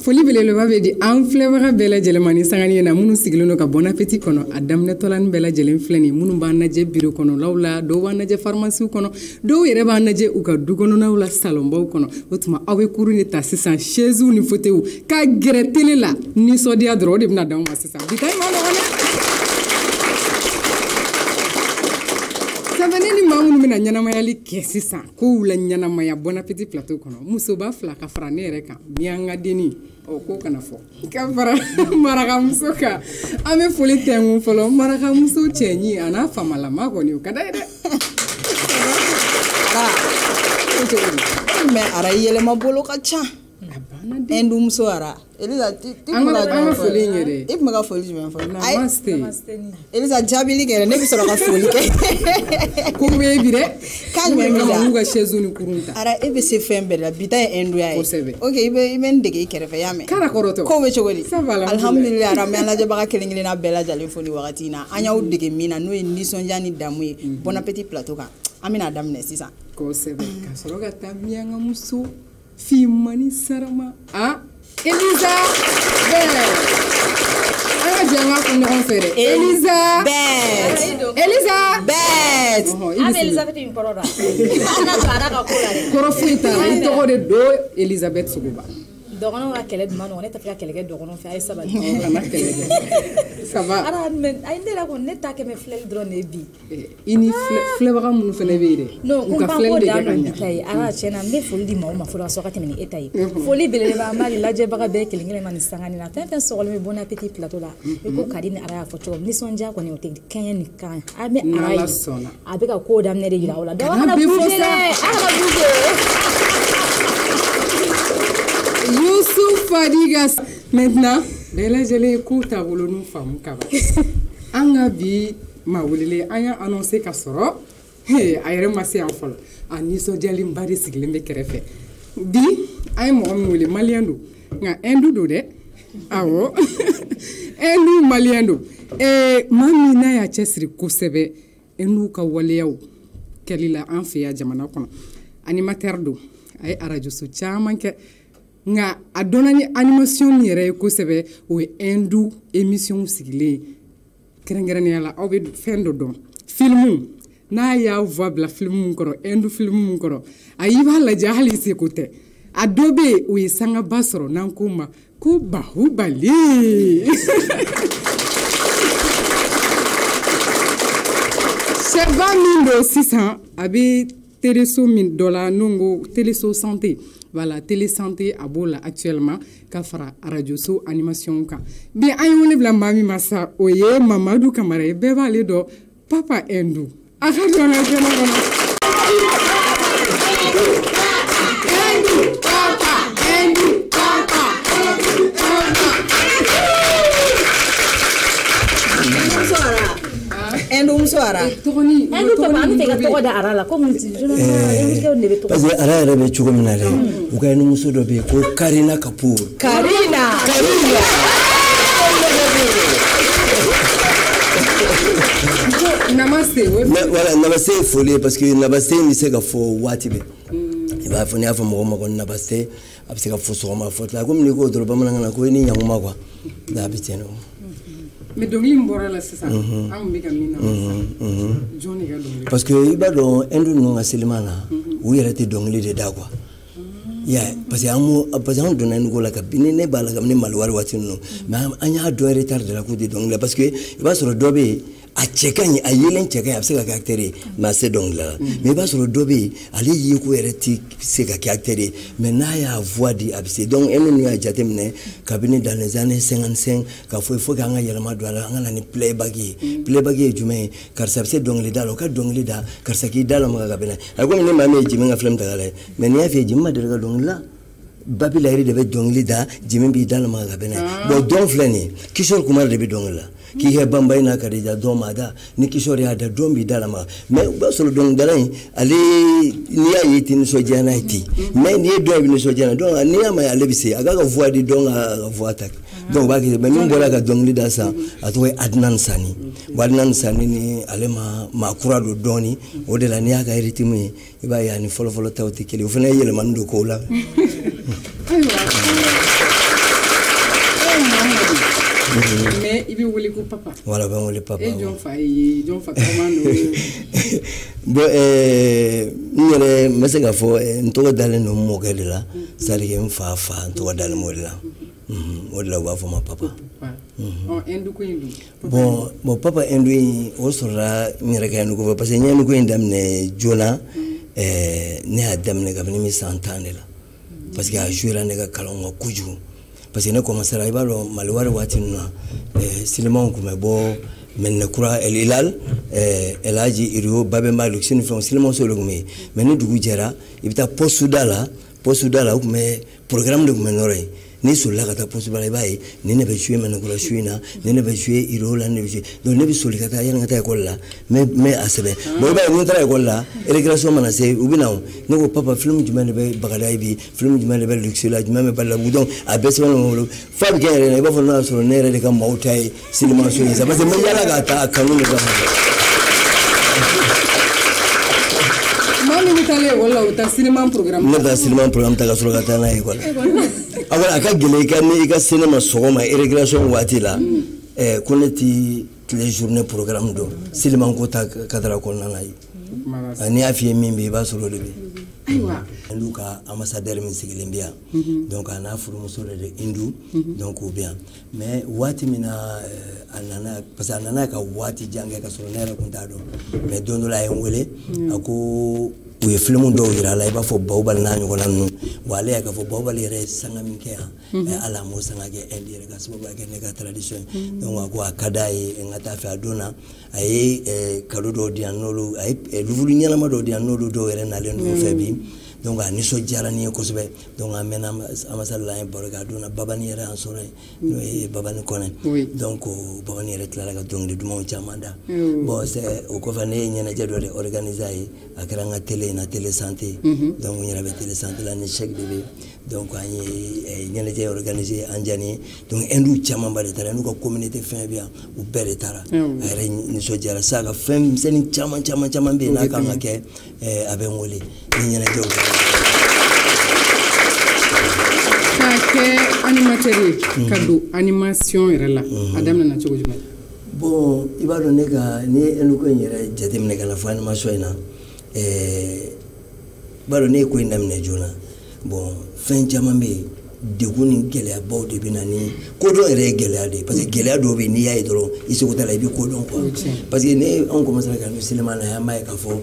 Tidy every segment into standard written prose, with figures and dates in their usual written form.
Foli belebeleba bɛ di an filɛbaga bɛɛ lajɛlen ma ni sangani ye na minnu sigilen don ka Bon Appétit kɔnɔ a daminɛtɔla ni bɛɛ lajɛlen filɛ nin minnu b'an lajɛ bureau kɔnɔlaw la dɔw b'an lajɛ pharmacie kɔnɔ dɔw yɛrɛ b'an lajɛ u ka du kɔnɔnaw la salonbaw kɔnɔ o tuma aw bɛ kurun de ta sisan chaise ni fauteuil ka gɛrɛ télé la nisɔndiya dɔrɔn o de bɛna d'anw ma sisan bi ta in ma nɔgɔn dɛ Savane ni maa minnu bɛna ɲɛnamayali kɛ sisan k'u la ɲɛnamaya Bon Appétit plateau kɔnɔ musoba fila ka fara ne yɛrɛ kan mianga deni ko kana fɔ ka fara marakamuso kan an bɛ foli tɛngun fɔlɔ marakamuso cɛɲi a n'a famalama kɔni o ka d'a ye dɛ mais ara yɛlɛma bolo ka ca Endu muso ara Elisa an ka foli in yɛrɛ i tun bɛ ka foli jumɛn fɔ namaste Elisa jaabili kɛ ne bɛ sɔrɔ ka foli kɛ ko bɛ bi dɛ k'a jumɛn b'i la n'u ka chaise ni kurun ta ara e bɛ se fɛn bɛɛ la bi ta ye enduya ye kosɛbɛ ok i bɛ n dege i kɛrɛfɛ y'a mɛn kara kɔrɔtɔ ko bɛ cogo di alhamdulilayi ara mɛ an lajɛbaga kelen-kelenna bɛɛ lajɛlen fo nin wagati in na an y'aw dege min na n'o ye nisɔndiya ni damu ye Bon Appétit plateau kan an bɛna daminɛ sisan kosɛbɛ ka sɔrɔ ka taa mianga muso Fimani Sarama Elisa bɛɛ an ka jɛ an ka fɔ ɲɔgɔn fɛ dɛ Elisa bɛɛ an bɛ Elisabeth in kɔrɔ da ala to ara ka ko la dɛ kɔrɔ foyi t'a la i tɔgɔ de don Elisabeth Sogoba dɔgɔnɔw ka kɛlɛ duma nɔgɔ ne tɛ fɛ ka kɛlɛ kɛ dɔgɔnɔw fɛ a ye sabali kana kɛlɛ kɛ ça va ara mais ay ne la ko ne ta kɛ mɛ filɛli dɔrɔn de bi i ni filɛbaga minnu fana bɛ yen dɛ non ko kan ko da no ta ye ara tiɲɛna n bɛ foli di maaw ma fɔlɔ ka sɔrɔ ka tɛmɛ ni e ta ye foli belebeleba an b'a di lajɛbaga bɛɛ kelen-kelen ma ni sangani na fɛn fɛn sɔgɔlen bɛ Bon Appétit plateau la i ko ka di ni ara y'a fɔ cogo min nisɔndiya kɔni o tɛ kɛɲɛ ni kan a bɛ ara ye a bɛ ka ko daminɛ de yira o la dɔw kana bouger dɛ a kana bouger Youssouf Fadigas maintenant bɛɛ lajɛlen k'u taabolo n'u faamu ka ban an ka bi maa welelen an y'a annoncé ka sɔrɔ a yɛrɛ ma se yan fɔlɔ a nisɔndiyalenba de sigilen bɛ kɛrɛfɛ bi an ye mɔgɔ min wele maliyɛn don nka hindu don dɛ awɔ hindu maliyɛn don maa min n'a y'a cɛsiri kosɛbɛ hindu ka waleyaw kɛli la an fɛ yan jamana kɔnɔ animateur don a ye arajoso caman kɛ nga a dɔnna ni animation min yɛrɛ ye kosɛbɛ o ye hindu émission sigilen kɛrɛnkɛrɛnnenya la aw bɛ fɛn dɔ dɔn film n'a y'a voix bila film min kɔrɔ hindu film min kɔrɔ a i b'a lajɛ hali i seko tɛ a dɔ bɛ yen o ye sangaba sɔrɔ n'an ko ma ko bahubali sɛba min don sisan a bɛ téléso min dɔ la n'o ko téléso santé voilà télé santé a b'o la actuellement ka fara arajoso animation kan bi an ye wele bila maa min ma sa o ye Mamadu Kamara ye bɛɛ b'ale dɔn Papa Hindu a ka dɔn na jɛnɛ kɔnɔ Endu muso ara tɔgɔni Endu papa an tɛ ka tɔgɔ da ara la comme parce que ara yɛrɛ bɛ cogo min na dɛ u ka ni muso dɔ bɛ yen ko Karina Kapoor namaste voilà namaste ye foli parce que namaste bɛ se ka fɔ waati bɛɛ i b'a fɔ n'i y'a fɔ mɔgɔ ma ko namaste a bɛ se ka fɔ sɔgɔma fɔ tila komi n'i ko dɔrɔn bamanankan na ko i ni ɲankuma quoi n'a bɛ tiɲɛ mais dɔnkili min bɔra la sisan an bɛ ka min na jɔn de ka dɔnkili parce que i b'a dɔn hindu ninnu ka seliman na u yɛrɛ tɛ dɔnkili de da quoi parce que an donna nin ko la kabini ne b'a la kabini maliwari waati ninnu mais an y'a dɔn retard de la k'u tɛ dɔnkili la parce que i b'a sɔrɔ dɔ bɛ yen a cɛ ka ɲi a yelen cɛ ka ɲi a bɛ se ka kɛ acteur ye mais a se dɔnkili la mais i b'a sɔrɔ dɔ bɛ yen ale ye ko yɛrɛ tɛ se ka kɛ acteur ye mais n'a y'a voix di a bɛ se donc hindu ninnu y'a jateminɛ kabini dans les années 55 k'a fɔ il faut que an ka yɛlɛma don a la an ka na ni playback ye playback ye jumɛn ye karisa bɛ se dɔnkili da la o ka dɔnkili da karisa k'i da lamaga ka bɛn a komi ne maa min ye Jimi ka film ta k'a lajɛ mais n'i y'a fɛ Jimi ma deli ka dɔnkili la Babi Lahiri de bɛ dɔnkili da Jimi b'i da lamaga ka bɛn bon dɔn filɛ nin ye Kishore Kumar de bɛ dɔnkili la k'i ka banba ina kadija dɔn ma da ni kisɔri y'a da dɔn b'i da la ma mais o b'a sɔrɔ dɔnkilidala in ale n'i y'a ye ten nisɔndiya n'a ye ten mais n'i ye dɔn i bɛ nisɔndiya na donc n'i y'a ma ye ale bɛ se a k'a ka voix di dɔn ka voix ta donc o b'a kɛ mais min bɔra ka dɔnkili da san a tɔgɔ ye Adnan Sani bon Adnan Sani ni ale ma kura don dɔɔni o de la n'i y'a ka rythme ye i b'a ye ani fɔlɔfɔlɔ taw tɛ kelen o fana ye yɛlɛmani don kow la. Mais il veut wele ko papa. Voilà, ben wele papa. Et John fa comment bon nyere mese ka fo ntogo dalen no mo kele la sali ke mfa ntogo dalen mo la o de la wa fo ma papa. Endu ko indu. Bon papa endu o sora nyere ka endu ko parce que nyenu ko indam ne jona ne adam ne ka ni santane la parce que a jouer ne ka kalon ko kuju parce que ne commencer à ibalo malware watinna cinéma ko me bo men kura el ilal elaji iro babe maluk sin fon cinéma so lugumi men ni dugu jera ibita postudala ko me programme de menore ni sulla kata possible bai ni ne be jouer men kura shuina ni ne be jouer iro la ne be jouer donc ne be soli kata yana kata école la mais asebe bo ba ni tra école la récréation mana se ubinaw ne ko papa film jumane be bagada bi film jumane be luxe la jumane be la donc a besoin no fab gere ne ba fo na so ne re de kam mautai cinéma so ça parce que me yala gata kanu ne ba mami ni tale wala uta cinéma programme ne da cinéma programme ta ka so gata na école agora aka gele ka ni ka cinéma sogoma récréation wati la koneti les journées programme do cinéma ko ta kadara ko nana yi ani afi mimbi ba solo de bi aywa luka ambassadeur min sigilimbiya donc ana furu muso de indu donc ou bien mais wati mina anana parce que anana ka wati jange ka solo nere kunta do mais dondo la en wele ako u ye film dɔw yira la i b'a fɔ Baobal n'a ɲɔgɔnna ninnu wa ale y'a ka fɔ Baobal yɛrɛ ye sanga min kɛ yan ala m'o sanga kɛ inde yɛrɛ ka sababuya kɛ ne ka tradition ye donc a ko a ka d'a ye n ka taa fɛ a don na a ye cadeau dɔw di yan n'olu a ye luvulu ɲɛnama dɔw di yan n'olu dɔw yɛrɛ nalen ninnu fɛ bi donc a nisɔndiyara ni ye kosɛbɛ donc an mɛnna ambassade la an ye baro kɛ a don na Babani yɛrɛ y'an sɔrɔ yen n'o ye Babani Kɔnɛ donc Babani yɛrɛ tilala ka dɔnkili dumanw caman da bon c'est o kɔfɛ ne ye ɲɛnajɛ dɔ de organiser a ye a kɛra n ka télé na télé santé donc n yɛrɛ bɛ télé santé la ni chèque de bɛ donc an ye ɲɛnajɛ organiser an jani donc hindu camanba de taara n'u ka communauté fɛn bɛ yan u bɛɛ de taara a yɛrɛ nisɔndiyara sa ka fɛn misɛnnin caman bɛ yen n'a kan ka kɛ a bɛ n wele ni ɲɛnajɛw kɛ. Ka kɛ animateur ye ka don animation yɛrɛ la a daminɛna cogo jumɛn. Bon i b'a dɔn ne ka ni hindu ko in yɛrɛ jateminɛ ka na fɔ animation in na b'a dɔn ne ye ko in daminɛ joona bon fɛn caman bɛ yen degun ni gɛlɛyabaw de bɛ na ni kodɔn yɛrɛ ye gɛlɛya de ye parce que gɛlɛya dɔw bɛ yen n'i y'a ye dɔrɔn i seko t'a la i bɛ kodɔn quoi parce que ne anw commencera ka don cinéma na an b'a ye k'a fɔ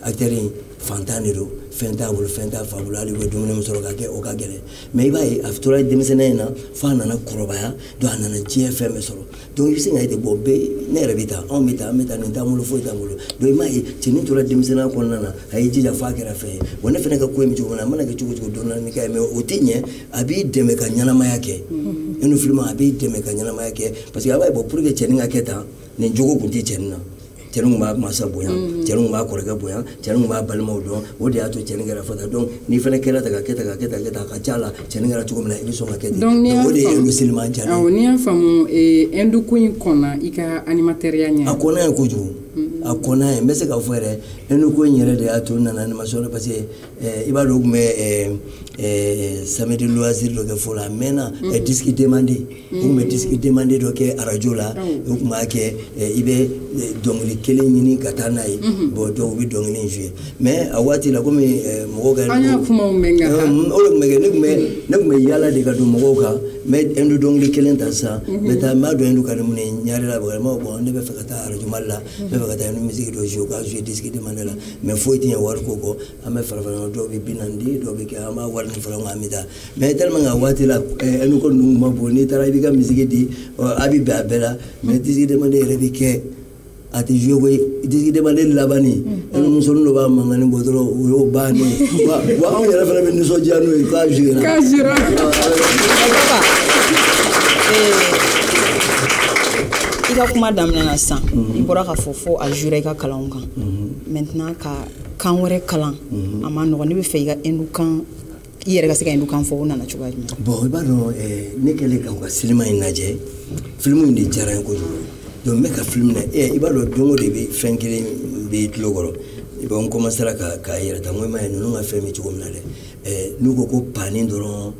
acteur in fantan de don fɛn t'a bolo fɛn t'a fa bolo hali u bɛ dumuni min sɔrɔ ka kɛ o ka gɛlɛn mais i b'a ye a tora denmisɛnninya in na fo a nana kɔrɔbaya donc a nana diɲɛ fɛn bɛɛ sɔrɔ donc i bɛ se ka ye ten bon bɛɛ ne yɛrɛ bɛ taa anw bɛ taa an bɛ taa nin t'an bolo foyi t'an bolo donc i m'a ye cɛnin tora denmisɛnninya kɔnɔna na a y'i jija fo a kɛra fɛn ye bon ne fana ka ko in bɛ cogo min na a mana kɛ cogo o cogo dɔɔnin dɔɔnin kɛ mais o tɛ ɲɛ a b'i dɛmɛ ka ɲɛnamaya kɛ e ni film a b'i dɛmɛ ka ɲɛnamaya kɛ parce que a b'a ye bon pour que cɛnin ka kɛ tan nin jogo tun tɛ cɛnin na cɛnin b'a masa bonya cɛnin b'a kɔrɔkɛ bonya cɛnin b'a balimaw dɔn o de y'a to cɛnin kɛra fata donc n'i fana kɛra ta ka kɛ a ka ca la cɛnin kɛra cogo min na i bɛ sɔn ka kɛ ten donc o de ye hindu cinéma diya ne ye. N'i y'a faamu hindu ko in kɔnna i ka animateur ya ɲɛ. A kɔnna ye kojugu a kɔnna ye n bɛ se k'a fɔ yɛrɛ hindu ko in yɛrɛ de y'a to n nana animation la parce que i b'a dɔn u tun bɛ samedi loisir dɔ kɛ fɔlɔ a mɛnna disque demandé u tun bɛ disque demandé dɔ kɛ arajo la u tun b'a kɛ i bɛ dɔnkili kelen ɲini ka taa n'a ye bon dɔw bɛ dɔnkili in jouer mais a waati la komi mɔgɔw ka an y'a kumaw mɛn ka taa o de tun bɛ kɛ ne tun bɛ yaala de ka don mɔgɔw kan mais hindu dɔnkili kelen ta sisan n bɛ taa n b'a dɔn hindu ka di mun ye ɲaari la vraiment bon ne bɛ fɛ ka taa arajo mali la n bɛ fɛ ka taa hindu musique dɔ jouer u ka jouer disque demandé la mais foyi tɛ ɲɛ wari ko kɔ an bɛ fara fara ɲɔgɔn dɔw bɛ 40 dɔw bɛ kɛ an b'a wari ni fara ɲɔgɔn an bɛ taa mais tellement a waati la hindu ko ninnu ma bon n'i taara i b'i ka musique di a bɛ bɛn a bɛɛ la mais disque demandé yɛrɛ bɛ kɛ a tɛ jouer koyi disque demandé labanni hindu musonin dɔ b'a mankanni bɔ dɔrɔn o y'o bannen wa anw yɛrɛ fana bɛ nisɔndiya n'o ye k'a jouer k'a jouer i ka kuma daminɛ na sisan i bɔra ka fɔ fo a jura i ka kalanw kan maintenant ka kan wɛrɛ kalan a ma nɔgɔn ne bɛ fɛ i ka hindu kan i yɛrɛ ka se ka hindu kan fɔ o nana cogoya jumɛn bon i b'a dɔn ne kɛlen ka u ka sinima in lajɛ film in de diyara n ye kojugu donc n bɛ ka film na i b'a dɔn don o de bɛ fɛn kelen bɛ tulo kɔrɔ i b'a n commencera k'a yɛrɛ ta n ko i m'a ye ninnu ka fɛn bɛ cogo min na dɛ n'u ko ko pani dɔrɔn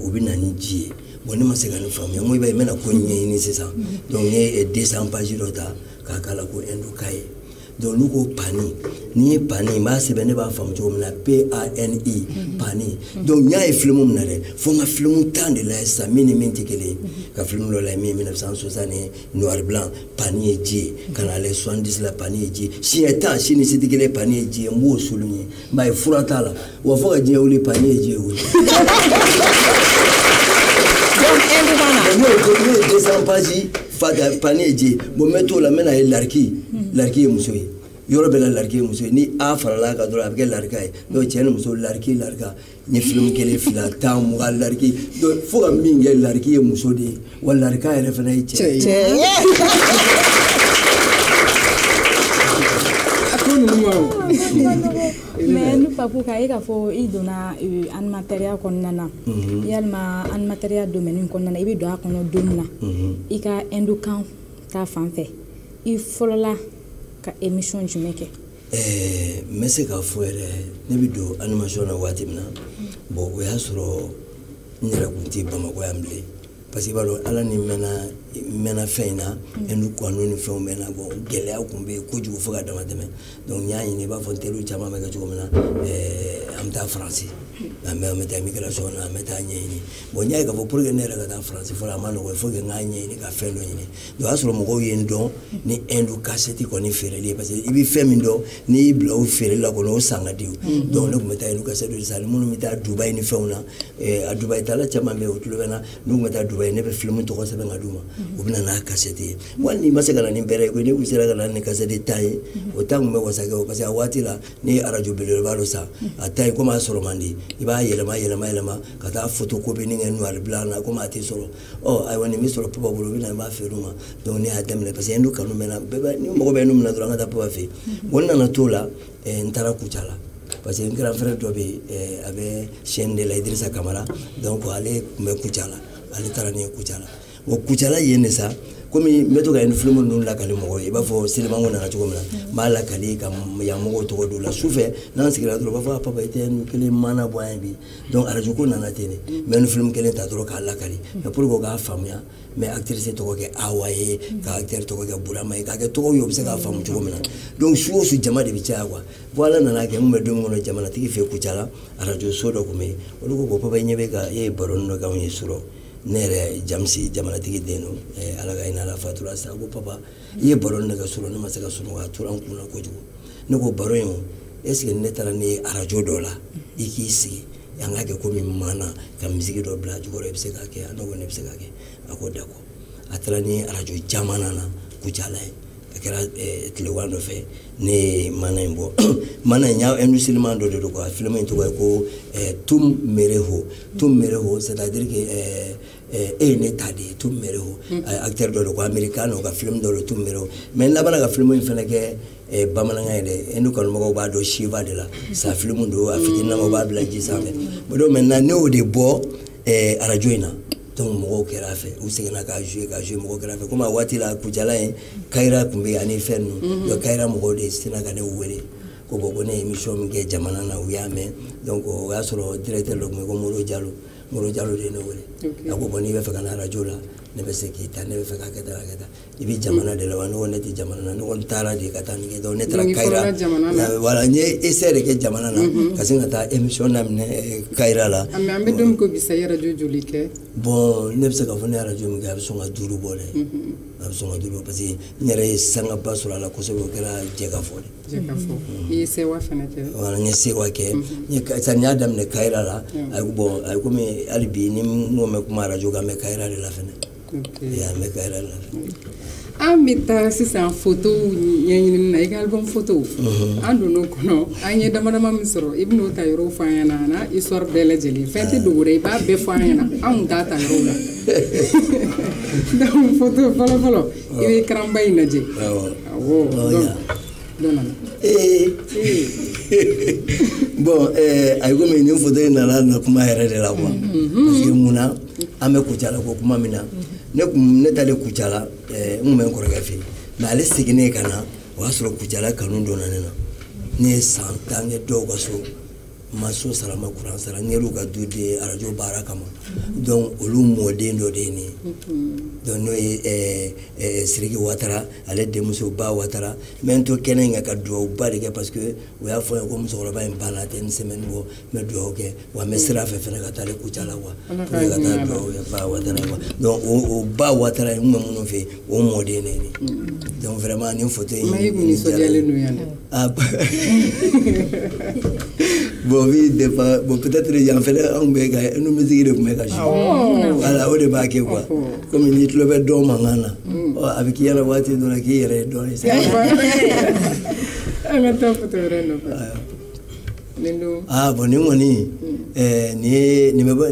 u bɛ na ni ji ye bon ne ma se ka nin faamuya n ko i b'a ye n bɛna ko ɲɛɲini sisan donc n ye 200 pages dɔ ta k'a k'a la ko hindukaye donc n'u ko pani n'i ye pani n b'a sɛbɛn ne b'a faamu cogo min na PANI pani donc n y'a ye film min na dɛ fo n ka film 10 de lajɛ sisan min ni min tɛ kelen ye ka film dɔ lajɛ min ye 1960 ye noir blanc pani ye ji ye ka na lajɛ 70 la pani ye ji ye siɲɛ 10 sini si tɛ kelen ye pani ye ji ye n b'o solu ye n b'a ye fura t'a la wa fo ka diɲɛ wuli pani ye ji ye wuli ne ye 200 pages fata pani ye ji ye bon n bɛ t'o la n bɛ na ye lariki ye muso ye yɔrɔ bɛɛ la lariki ye muso ye ni a farala kan dɔrɔn a bɛ kɛ larika ye donc cɛ ni muso lariki larika n ye film kelen fila 10 20 lariki donc fo ka min kɛ lariki ye muso de ye wa larika yɛrɛ fana ye cɛ ye mais nu papu ka e ka fɔ i donna animatɛriya kɔnɔna na yalima animatɛriya domaine kɔnɔna na i bɛ don a kɔnɔ don min na i ka hindukan ta fan fɛ i fɔlɔla ka émission jumɛn kɛ n bɛ se k'a fɔ yɛrɛ ne bɛ don animation na waati min na bon o y'a sɔrɔ n yɛrɛ tun tɛ Bamakɔ yan bilen parce que i b'a dɔn ala ni mɛnna fɛn in na hindu kanu ni fɛnw mɛnna bon gɛlɛya tun bɛ yen kojugu fo ka dama tɛmɛ donc n y'a ɲini i b'a fɔ n teriw caman bɛ kɛ cogo min na an bɛ taa faransi an bɛ taa immigration na an bɛ taa ɲɛɲini bon n y'a ye k'a fɔ pour que ne yɛrɛ ka taa faransi fɔlɔ a ma nɔgɔn il faut que n k'a ɲɛɲini ka fɛn dɔ ɲini donc o y'a sɔrɔ mɔgɔw ye n dɔn ni hindu cassette kɔni feereli ye parce que i bɛ fɛn min dɔn n'i y'i bila o feereli la kɔni o san ka di o donc ne tun bɛ taa hindu cassette de san minnu bɛ taa Dubaï ni fɛnw na a Dubaï tala caman bɛ yen o tulo bɛ n na n'u tun bɛ taa Dubaï ne bɛ film tɔgɔ sɛbɛn ka d'u ma u bɛ na n'a cassette ye wali n'i ma se ka na ni bɛrɛ ye ko ni u sera ka na ni cassette ta ye o ta tun bɛ wasa kɛ o parce que a waati la ni arajo belebeleba dɔ san a ta ye komi a sɔrɔ man di i b'a yɛlɛma ka taa photocopie ni kɛ noir blanc na komi a tɛ sɔrɔ ayiwa nin bɛ sɔrɔ papa bolo u bɛ na i b'a feere u ma donc ne y'a daminɛ parce que hindu kanu bɛ n na ni mɔgɔ bɛ hindu minɛ dɔrɔn an ka taa papa fɛ yen bon n nana t'o la n taara Kucala parce que n grand frère dɔ bɛ yen a bɛ chaîne de la Idrissa Camara donc ale tun bɛ Kucala ale taara ni ye Kucala bon Kucala yen de sa komi n bɛ to ka nin film ninnu lakali mɔgɔw ye i b'a fɔ Selimanko nana cogo min na n b'a lakali ka yan mɔgɔw tɔgɔ d'o la sufɛ n'an sigira dɔrɔn u b'a fɔ papa i tɛ nin kelen mana bɔ yan bi donc arajo ko nana ten de n bɛ nin film kelen ta dɔrɔn k'a lakali mais pour que o k'a faamuya n bɛ actrice tɔgɔ kɛ Awa ye ka acteur tɔgɔ kɛ Burama ye k'a kɛ tɔgɔw ye o bɛ se k'a faamu cogo min na donc su o su jama de bɛ caya quoi bon ala nana kɛ n tun bɛ don min kɔnɔ jamanatigi fɛ Kucala arajo so dɔ tun bɛ yen olu ko papa i ɲɛ bɛ ka e ye baronin dɔ k'anw ye surɔ ne yɛrɛ Jamsi jamanatigi den don ala ka hinɛ a la fatura sa ko papa i ye baro ne ka surɔ ne ma se ka sunɔgɔ a tora n kun na kojugu ne ko baro in est ce que ne taara ne ye arajo dɔ la i k'i sigi an ka kɛ komi mana ka misiki dɔ bila jukɔrɔ i bɛ se k'a kɛ a ne ko ne bɛ se k'a kɛ a ko d'accord a taara ni arajo caman na Kucala ye a kɛra tilegan dɔ fɛ ne ye mana in bɔ mana in y'a industriellement dɔ de don quoi film in tɔgɔ ye ko Tum Mereho c'est à dire que e ye ne ta de ye Tum Mereho acteur dɔ don ko américain o ka film dɔ don Tum Mereho mais n labanna ka film in fana kɛ bamanankan ye dɛ hindu kanubagaw b'a dɔn Shiva de la sa film don a fitininama b'a bila ji sanfɛ bon donc maintenant ne y'o de bɔ arajo in na donc mɔgɔw kɛra a fɛ u seginna k'a jouer mɔgɔw kɛra a fɛ komi a waati la Kucala ye Kayira tun bɛ yen ani fɛn ninnu donc Kayira mɔgɔw de sina ka ne wele ko bon ko ne ye émission min kɛ jamana na u y'a mɛn donc o y'a sɔrɔ directeur dɔ tun bɛ yen ko Moro Jalo de ye ne wele a ko bon n'i bɛ fɛ ka na arajo la ne bɛ se k'i ta ne bɛ fɛ k'a kɛ tan i bɛ jamana de la wa ne ko ne tɛ jamana na ne ko n taara de ka taa nin kɛ donc ne taara Kayira voilà n ye essai de kɛ jamana na ka sin ka taa émission daminɛ Kayira la mais an bɛ don min ko bi sa i ye arajo joli kɛ bon ne bɛ se k'a fɔ ne ye arajo min kɛ a bɛ sɔn ka 5 bɔ dɛ a bɛ sɔn ka 5 bɔ parce que n yɛrɛ ye sangaba sɔrɔ a la kosɛbɛ o kɛra Jɛkafɔ de i ye sewa fana kɛ voilà n ye sewa kɛ n y'a daminɛ Kayira la a ye komi hali bi ni n ko mɛn kuma arajo kan n bɛ Kayira de la fana an bɛ Kayira de la an bɛ taa sisan photo ɲɛɲinini na i ka album photo an donn'o kɔnɔ an ye dama dama min sɔrɔ i bɛn'o ta yɔrɔw fɔ an ɲɛna na histoire bɛɛ lajɛlen fɛn tɛ dogo dɛ i b'a bɛɛ fɔ an ɲɛna anw t'a ta yɔrɔw la donc photo fɔlɔ fɔlɔ i bɛ karamba in lajɛ awɔ dɔ nana bon ay ko min photo in nana na kuma yɛrɛ de la quoi parce que munna an bɛ Kucala ko kuma min na ne tale Kucala n kun bɛ n kɔrɔkɛ fɛ yen mais ale seginnen ka na o y'a sɔrɔ Kucala kanu donna ne na ne ye san 10 kɛ dɔw ka so ma so sara ma kuran sara n y'olu ka du de radio baara kama donc olu mɔden dɔ de ye nin donc n'o ye Siriki Watara ale denmuso Ba Watara mais n to kɛnɛ in kan ka duwawuba de kɛ parce que o y'a fɔ n ye ko musokɔrɔba in banna a tɛ une semaine bɔ n bɛ duwawu kɛ wa n bɛ sira fɛ fɛnɛ ka taa ale Kucala quoi pour que ka taa duwawu kɛ Ba Watara quoi donc o Ba Watara n kun bɛ minnu fɛ yen o mɔden de ye nin donc vraiment nin photo in mais i kun nisɔndiyalen don yan bon oui bon peut-être yan fɛnɛ anw bɛ ka nu musique de kun bɛ ka jouer voilà o de b'a kɛ quoi comme ni tulo bɛ dɔn mankan na a bɛ k'i ɲɛna waati dɔ la k'i yɛrɛ ye dɔn ye an ka taa photo wɛrɛ nɔfɛ nin don bon nin kɔni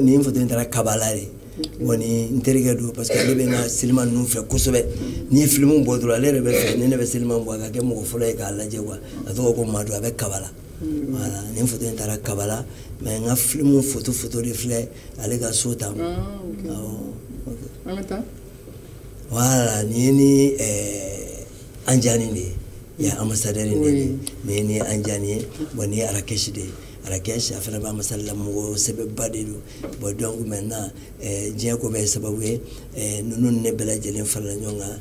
nin photo in taara Kabala de bon ni n terikɛ don parce que ale bɛ n ka cinéma ninnu fɛ kosɛbɛ ni film bɔ dɔrɔn ale yɛrɛ bɛ fɛ ni ne bɛ cinéma bɔ a ka kɛ mɔgɔ fɔlɔ ye k'a lajɛ quoi a tɔgɔ ko Madu a bɛ Kabala voilà nin photo in taara Kabala mais n ka film photo de filɛ ale ka so tan an bɛ taa voilà nin ni Anjani de ye ambassadeur de ye nin ni Anjani ye bon ni Arakesh de ye Arakesh a fana bɛ ambassade la mɔgɔ sɛbɛba de don bon donc maintenant diɲɛ ko bɛɛ ye sababu ye ninnu ne bɛɛ lajɛlen farala ɲɔgɔn kan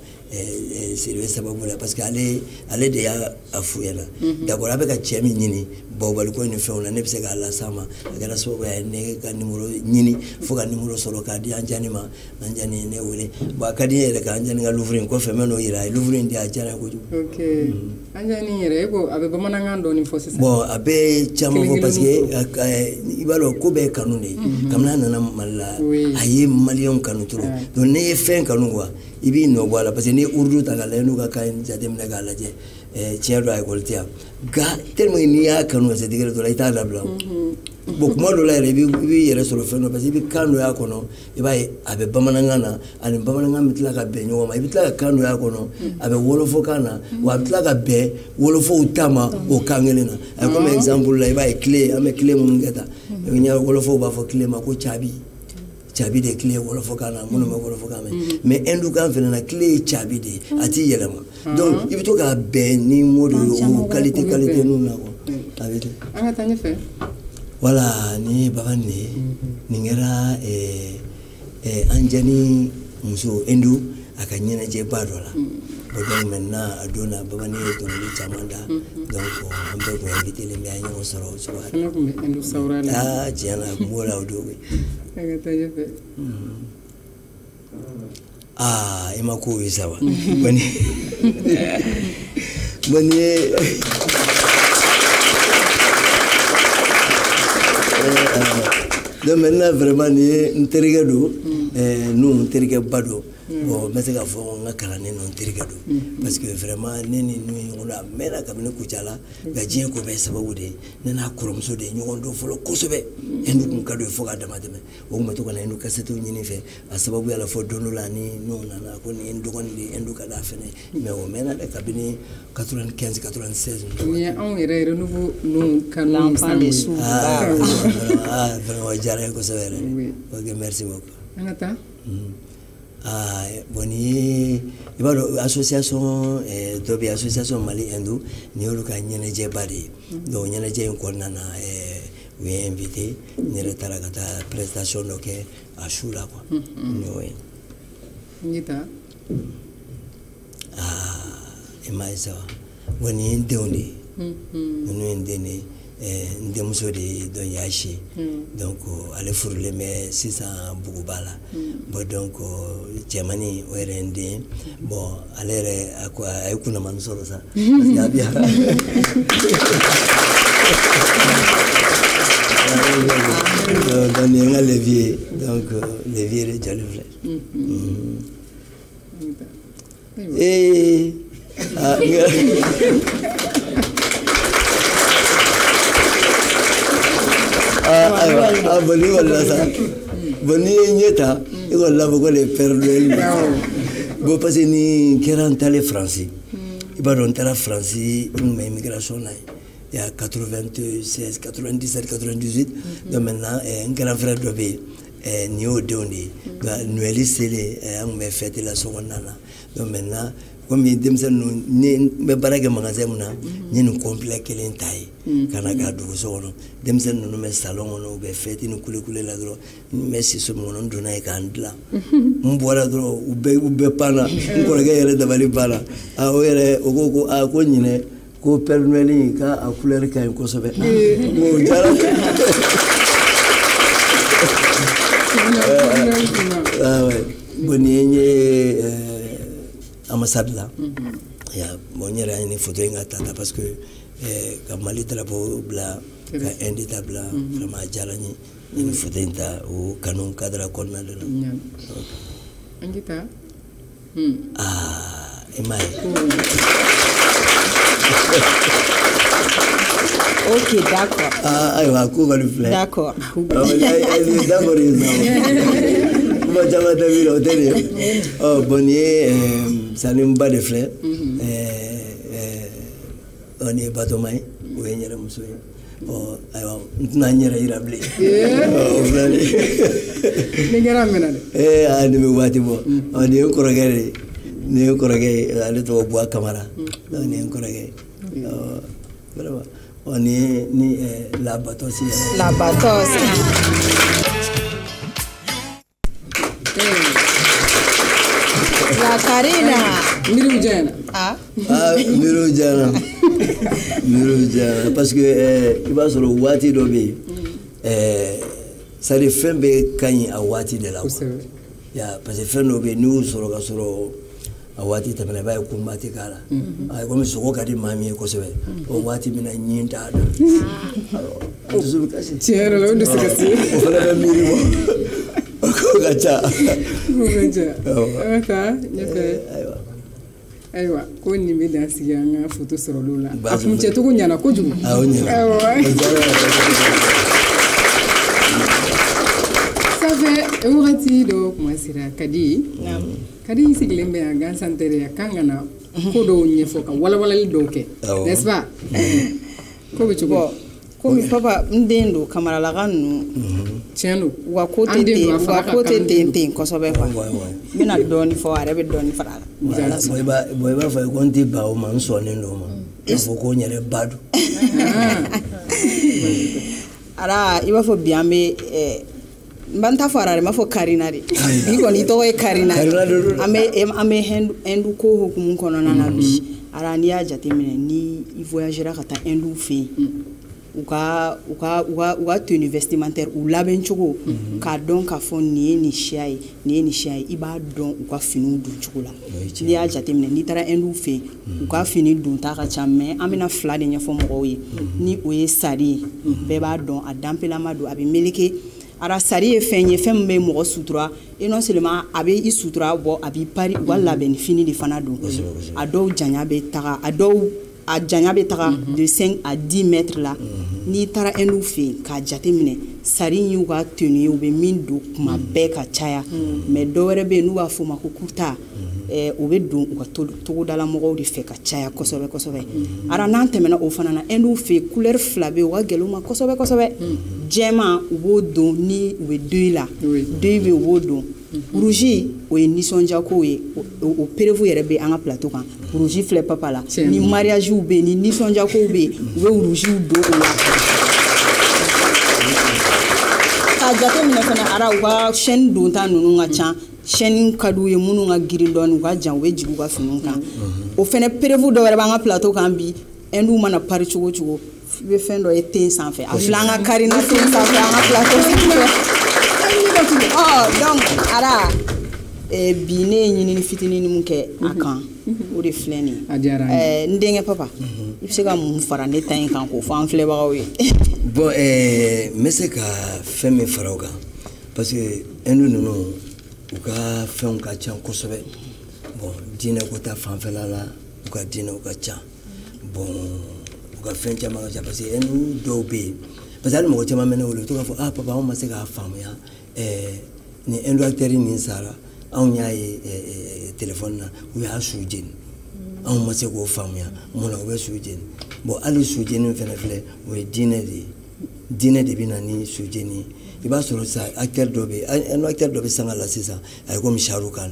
Siribe sababu la parce que ale de y'a f'u ɲɛna d'accord a bɛ ka cɛ min ɲini bawobaliko ni fɛnw na ne bɛ se k'a las'a ma a kɛra sababu ye ne ka numéro ɲini fo ka numéro sɔrɔ k'a di Anjani ma Anjani ye ne wele bon a ka di n ye yɛrɛ ka Anjani ka livre in kɔfɛ n bɛ n'o yira a ye livre in di a diyara n ye kojugu ok Anjani yɛrɛ e ko a bɛ bamanankan dɔɔni fɔ sisan bon a bɛ caman fɔ parce que i b'a dɔn ko bɛɛ ye kanu de ye kabini a nana Mali la a ye maliyɛnw kanu trop donc ne ye fɛn kanu quoi i b'i nɔ bɔ a la parce que ni urdu ta k'a lajɛ n'u ka kan jateminɛ k'a lajɛ tiɲɛ don a école tɛ yan nka tellement n'i y'a kanu ka se degré dɔ la i t'a dabila bon kuma dɔ la yɛrɛ i b'i yɛrɛ sɔrɔ fɛn dɔ parce que i bɛ kan dɔ y'a kɔnɔ i b'a ye a bɛ bamanankan na ani bamanankan bɛ tila ka bɛn ɲɔgɔn ma i bɛ tila ka kan dɔ y'a kɔnɔ a bɛ wolofɔkan na wa a bɛ tila ka bɛn wolofow ta ma o kan kelen na a ye comme exemple la i b'a ye tile an bɛ tile minnu kɛ tan wolofow b'a fɔ tile ma ko caabi caabi de tile wolofɔkan na minnu bɛ wolofɔkan mɛn mais hindukan fana na tile ye caabi de ye a t'i yɛlɛma donc i bɛ to ka bɛn ni mot de o qualité ninnu na quoi a bɛ ten an ka taa ɲɛfɛ voilà ni Babani de ye nin kɛra Anjani muso Hindu a ka ɲɛnajɛba dɔ la bon donc maintenant a don na Babani ye dɔnkili caman da donc an bɛɛ tun invité len bɛ an ɲɔgɔn sɔrɔ o cogoya la fana tun bɛ Hindu sawura la tiɲɛ na a kun b'o la o don an ka taa ɲɛfɛ i ma ko ye sa wa bon ni ye donc maintenant vraiment ni ye n terikɛ don n'u n terikɛba don bon n bɛ se k'a fɔ n ka kalanden ninnu terikɛ don parce que vraiment ne ni n'u ye ɲɔgɔn dɔn a mɛnna kabini Kucala nka diɲɛ ko bɛɛ sababu de ye ne n'a kɔrɔmuso de ye ɲɔgɔn dɔn fɔlɔ kosɛbɛ Hindu kun ka d'o ye fo k'a dama tɛmɛ o kun bɛ to ka na Hindu kasɛtiw ɲini fɛ a sababu y'a la fɔ don dɔ la ni n'u nana ko nin ye n dɔgɔnin de ye Hindu ka d'a fɛnɛ mais o mɛnna dɛ kabini 95 96 ni ye anw yɛrɛ renouveau ninnu kanu l'enfant des sous vraiment o diyara n ye kosɛbɛ yɛrɛ ok merci beaucoup an ka taa bon ni ye i b'a dɔn association dɔ bɛ yen association Mali Hindu ni y'olu ka ɲɛnajɛba de ye donc ɲɛnajɛ in kɔnɔna na u ye invité n yɛrɛ taara ka taa prestation dɔ kɛ a su la quoi n y'o ye n ye taa i m'a ye sa wa bon nin ye n denw de ye ninnu ye n den de ye n denmuso de ye donc Yachi donc ale furulen bɛ sisan Buguba la bon donc cɛmani o yɛrɛ ye n den bon ale yɛrɛ a ye kunnamani sɔrɔ sa parce que a bɛ donc nin ye n ka levier donc levier de jali filɛ Boni wala sa boni nyeta e wala ko le perle bo passé ni keran tale français e ba don tala français une immigration là il y a 96 97 98 donc maintenant un grand frère de bé ni au doni Noël c'est un me fête la seconde là donc maintenant comme demsen ni be barage magasin muna ni no complet kelen tay kana ga do so no demsen no me salon no be fete ni kule la dro merci so mo no dona e kandla mbora dro ube pana ko ga yele da bali bala a o yele o go a ko nyine ko permeli ka a couleur ka ko so be mo jara boni ambassade là ya bonyera ni photo nga tata parce que comme mali drapeau bla ka indi tabla vraiment jalani ni photo inta o canon cadre konna de angita emai Ok, d'accord. Aywa ko va le faire. D'accord. D'accord, moi j'avais vu l'hôtel. Oh, bonnier, salut bas de fleurs. On est pas dommage. Oui, il y a un monsieur. Oh, aywa, n'anyera irable. Oh, frère. N'engara menade. Andi me wati bo. On est encore regardé. Ne ko reggae ale to bois camara. On est encore reggae. Oh, vraiment. On est ni la batos. La batos. La Karina. Miru jana. Miru jana. Parce que il va sur le wati dobe. Ça les fait be kany a wati de la. Ya parce que fait dobe nous sur a wati tamana ba ko mati kala ay ko mi soko kadi mami ko sebe o wati mina nyinta da o zubu kasi tiere lo ndo sikasi o la miri mo ko gacha ata nyefe aywa ko ni me dansi nga photo soro lola afu mcheto ko nyana ko jugu ça fait un rati do masira kadi kadi sigilen be gan santere ya kangana ko do nyefo ka wala do ke n'est-ce pas ko be chugo ko mi papa ndendo kamara la ganu tienu wa ko te te ko so be fa mina doni fo are be doni fara boy ba fa ko nti ba o man so ne no ma fo ko nyere badu ara iba fo biambe mbanta farare mafo Karina ri biko ni to e Karina ame hendu ko hukumu kono na bi ara ni aja temene ni i voyagera kata hendu fe uka tenue vestimentaire ou laben chogo ka don ka fon ni shai iba don uka finu du chogola ni aja temene ni tara hendu fe uka fini dun ta ka chamme amina fla de nyafo mo ni oye sari be ba don adampela madu abi meleke ara sari e fenye fembe mo sutura et non seulement abi i sutura bo abi pari wala ben fini de fanado ado janya be taga de 5 à 10 mètres là ni tara enu fe ka jate mine sari yu ga tenu yu be min do kuma be ka chaya mais do were be nu wa fuma ko kurta o be don ko to dala mo de fe ka chaya kosobe ara nan temena o fanana enu fe couleur flabe wa geluma kosobe jema wo don ni we deux là deux be wo don rougi o ni sonja ko e o perevu yere be anga plateau kan rougi fleur papa là ni mariage ou be ni sonja ko be we rougi do o ka jate mina fana ara wa chaîne don ta nunu nga chan chaîne kadu ye munu nga girindon nga jan we jigu ga funu kan o fene perevu do yere ba anga plateau kan bi endu mana pari chugo be fendo e ten sans fait aflanga Karina ten sans fait anga plateau oh donc ara bine nyini fitini ni munke akan o de fleni ndenge papa ibsega mun fara ne tan kan ko fa anfle ba we bon mais ka femme faroga parce que enu no ka femme ka chan ko sobe bon diinɛ ko ta fanfɛla la u ka diinɛw ka ca bon u ka fɛn caman ka ca parce que hindu dɔw bɛ yen parce que hali mɔgɔ caman bɛ ne wele u to k'a fɔ papa anw ma se k'a faamuya ni hindu acteur nin sara anw y'a ye téléphone na u y'a su jeni anw ma se k'o faamuya mun na u bɛ su jeni bon hali su jeni fɛnɛ filɛ o ye diinɛ de ye diinɛ de bɛ na ni su jeni i b'a sɔrɔ sa acteur dɔ bɛ yen acteur dɔ bɛ sanga la sisan a ye komi Sharukan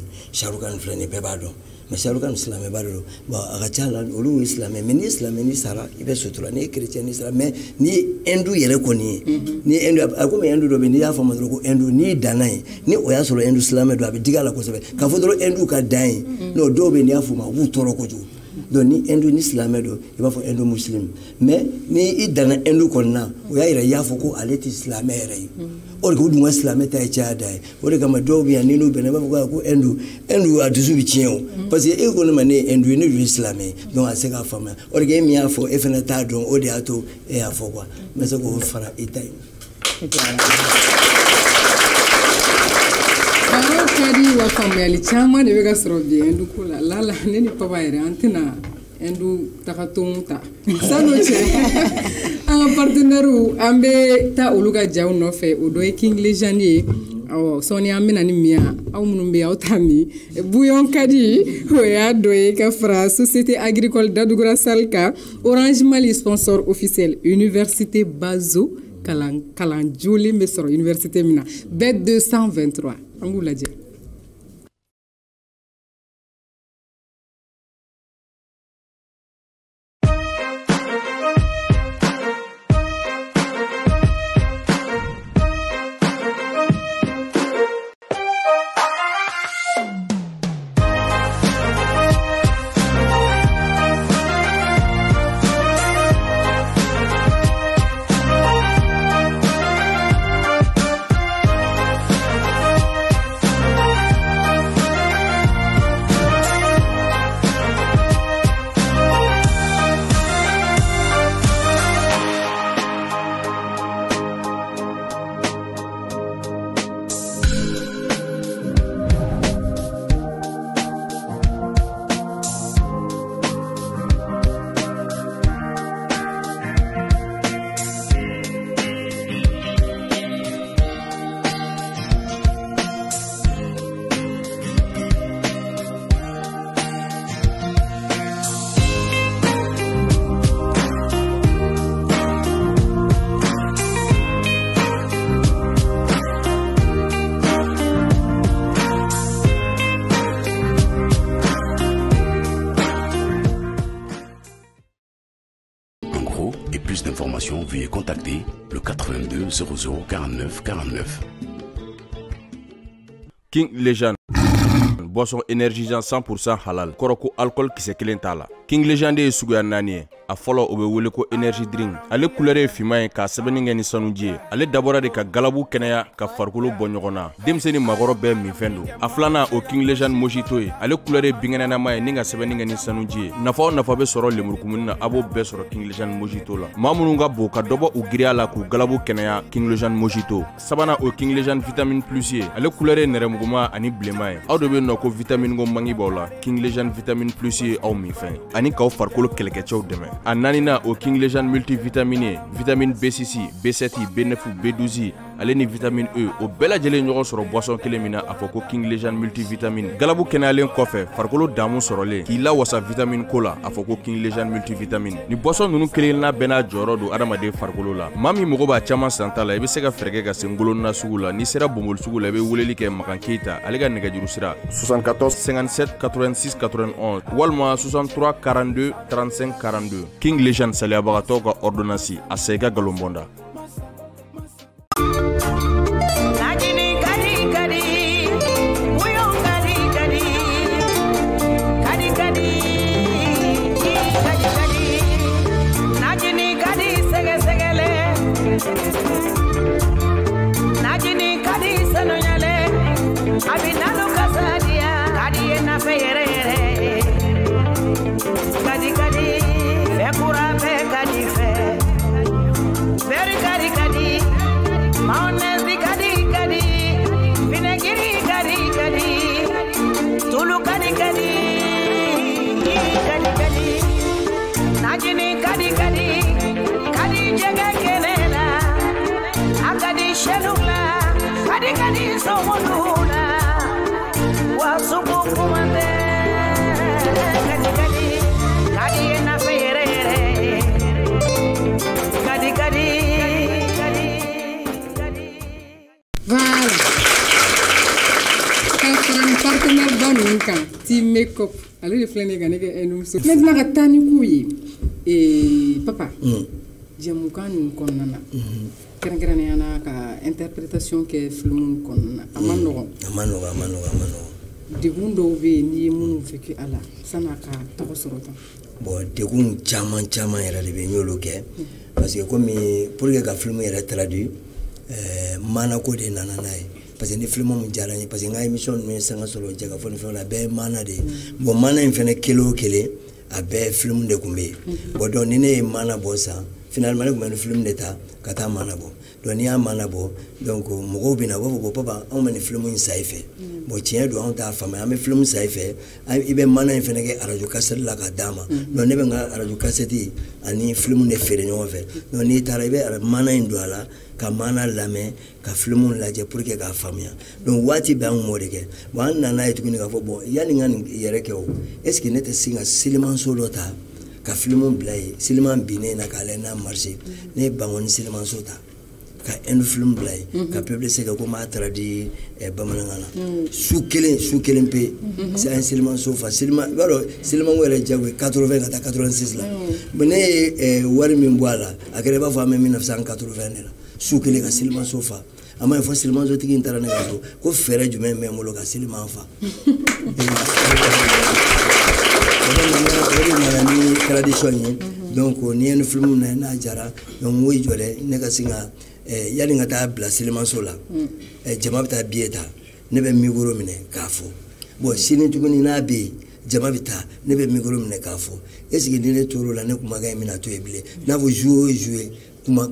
filɛ nin bɛɛ b'a dɔn mais Sharukan silamɛba de don bon a ka ca la olu ye silamɛ mais ni ye silamɛ ni sara i bɛ sutura ni ye chrétien ni sara mais ni ye hindu yɛrɛ kɔni ye ni ye hindu a komi hindu dɔ bɛ yen n'i y'a fɔ a ma dɔrɔn ko hindu n'i danna ye ni o y'a sɔrɔ hindu silamɛ don a bɛ digi a la kosɛbɛ k'a fɔ dɔrɔn hindu ka dan ye n'o dɔw bɛ yen n'i y'a fɔ o ma u b'u tɔɔrɔ kojugu donc ni hindu ni silamɛ don i b'a fɔ hindu muslim mais ni i danna hindu kɔni na o y'a yira i y'a fɔ ko ale tɛ silamɛ yɛrɛ ye o de ko dun ka silamɛ ta ye caya da ye o de kama dɔw bɛ yan ni n'u bɛnna i b'a fɔ ko hindu a dusu bɛ tiɲɛ o parce que e ko ne ma ne ye hindu ye ne dun ye silamɛ ye donc a tɛ se k'a faamuya o de kɛ e min y'a fɔ e fana t'a dɔn o de y'a to e y'a fɔ quoi n bɛ se k'o fara i ta ye. Baaraw ka di wa faamuyali caman de bɛ ka sɔrɔ bi hindu ko la lala ne ni papa yɛrɛ an tɛna hindu tagatonw ta sanu cɛ an ka partenaires an bɛ taa olu ka jaw nɔfɛ o dɔ ye King Legend ye sɔɔni an bɛna ni min ye aw minnu bɛ yen aw t'a min bouillon ka di o y'a dɔ ye ka fara Société Agricole d'Adougora Sall kan Orange Mali sponsor officiel Université Bazo kalan jolen bɛ sɔrɔ université min na BET 223 an b'u lajɛ. Veuillez contacter le 82 00 49 49. King Legend. Boisson énergisant 100% halal. Koroko alcool kisɛ kelen t'a la. King Legend ye suguya 4 ye. A fɔlɔ o bɛ wele ko energy drink. Ale couleur ye finman ye k'a sɛbɛnni kɛ ni sanuji ye. Ale dabɔra de ka galabu kɛnɛya ka farikolo bɔ ɲɔgɔn na. Denmisɛnnin makɔrɔ bɛɛ minfɛn don. A filanan o King Legend mojito ye. Ale couleur ye binkɛnɛnama ye ni ka sɛbɛnni kɛ ni sanuji ye. Nafa o nafa bɛ sɔrɔ lemurukumuni na a b'o bɛɛ sɔrɔ King Legend mojito la. Maa minnu ka bon ka dɔbɔ u giriya la k'u galabu kɛnɛya King Legend mojito. Sabanan o King Legend vitamine plus ye. Ale couleur ye nɛrɛmuguma ani bilenman ye. Aw de bɛ nɔ ko vitamine ko mangi b'aw la. King Legend vitamine plus ye aw minfɛn ye. Ani k'aw farikolo kɛlɛkɛcɛw dɛmɛ. A naaninan o King Legend multivitamine, vitamine B6, B7, B9, B12, ale ni vitamine E o bɛɛ lajɛlen ɲɔgɔn sɔrɔ boisson kelen min na a fɔ ko King Legend multivitamine. Galabu kɛnɛyalen kɔfɛ farikolo damu sɔrɔlen k'i lawasa vitamine ko la a fɔ ko King Legend multivitamine. Ni boisson ninnu kelenna bɛɛ n'a jɔyɔrɔ don adamaden farikolo la. Maa min mago b'a caman san ta la i bɛ se ka fɛɛrɛ kɛ ka se ngolonna sugu la. N'i sera Bomboli sugu la i bɛ weleli kɛ Makan Keita ale ka nɛgɛjuru sira 74 57 86 91 walima 63 42 35 42. King Legend saliyabagatɔw ka ordonnance a sa i ka galon bɔnda. Tulu kadi kadi partenaire ba ninnu kan team makeup ale de filɛ ne ka ne kɛ muso maintenant ka taa ni ko ye papa jɛmukan ninnu kɔnɔna na kɛrɛnkɛrɛnnenya na ka interprétation kɛ film kɔnɔna na a ma nɔgɔn a ma nɔgɔn degun dɔw bɛ yen n'i ye minnu vécu a la san'a ka tɔgɔ sɔrɔ tan bon degun caman yɛrɛ de bɛ n y'olu kɛ parce que komi pour que ka film yɛrɛ traduit mana ko de nana n'a ye parce que ni film mun diyara n ye parce que n ka émission ninnu ye sanga sɔrɔ jɛka fɔ ni fɛnw la a bɛɛ ye mana de ye bon mana in fɛnɛ kelen o kelen a bɛɛ film de tun bɛ yen bon donc ni ne ye mana bɔ san finalement ne tun bɛ ni film de ta ka taa mana bɔ donc n'i y'a mana bɔ donc mɔgɔw bɛ na u b'a fɔ ko papa anw bɛ ni film in san i fɛ bon tiɲɛ don anw t'a faamuya an bɛ film san i fɛ i bɛ mana in fɛnɛ kɛ radio cassette la ka d'a ma donc ne bɛ n ka radio cassette ani film de feere ɲɔgɔn fɛ donc n'i taara i bɛ mana in don a la ka mana lamɛn ka film lajɛ pour que k'a faamuya donc waati bɛɛ an m'o de kɛ bon an nana ye tuguni k'a fɔ bon yanni n ka nin yɛrɛ kɛ o est ce que ne tɛ se ka selimanso dɔ ta ka film bila yen seliman binnen na k'a lajɛ n'a marché ne ye Bangoni selimanso ta ka un film bila yen ka publier se ka ko m'a traduit bamanankan na su kelen pe c'est un selimanso fa seliman i b'a dɔn selimanko yɛrɛ jago ye 80 ka taa 86 la mais ne ye wari min bɔ a la a kɛra i b'a fɔ an bɛ 1980 de la su kelen ka selimanso fa a ma ye fɔ selimanso tigi in taara ne ka so ko fɛɛrɛ jumɛn bɛ n bolo ka seliman fa o de nana ni tradition ye donc ni ye ni film na n'a jara donc n ko i jɔ dɛ ne ka se ka yanni n ka taa bila selimanso la jama bɛ taa billet ta ne bɛ micro minɛ k'a fɔ bon sini tuguni n'a bɛ yen jama bɛ taa ne bɛ micro minɛ k'a fɔ est ce que ni ne tor'o la ne kumakan in bɛna to yen bilen n'a fɔ jouer o jouer kuma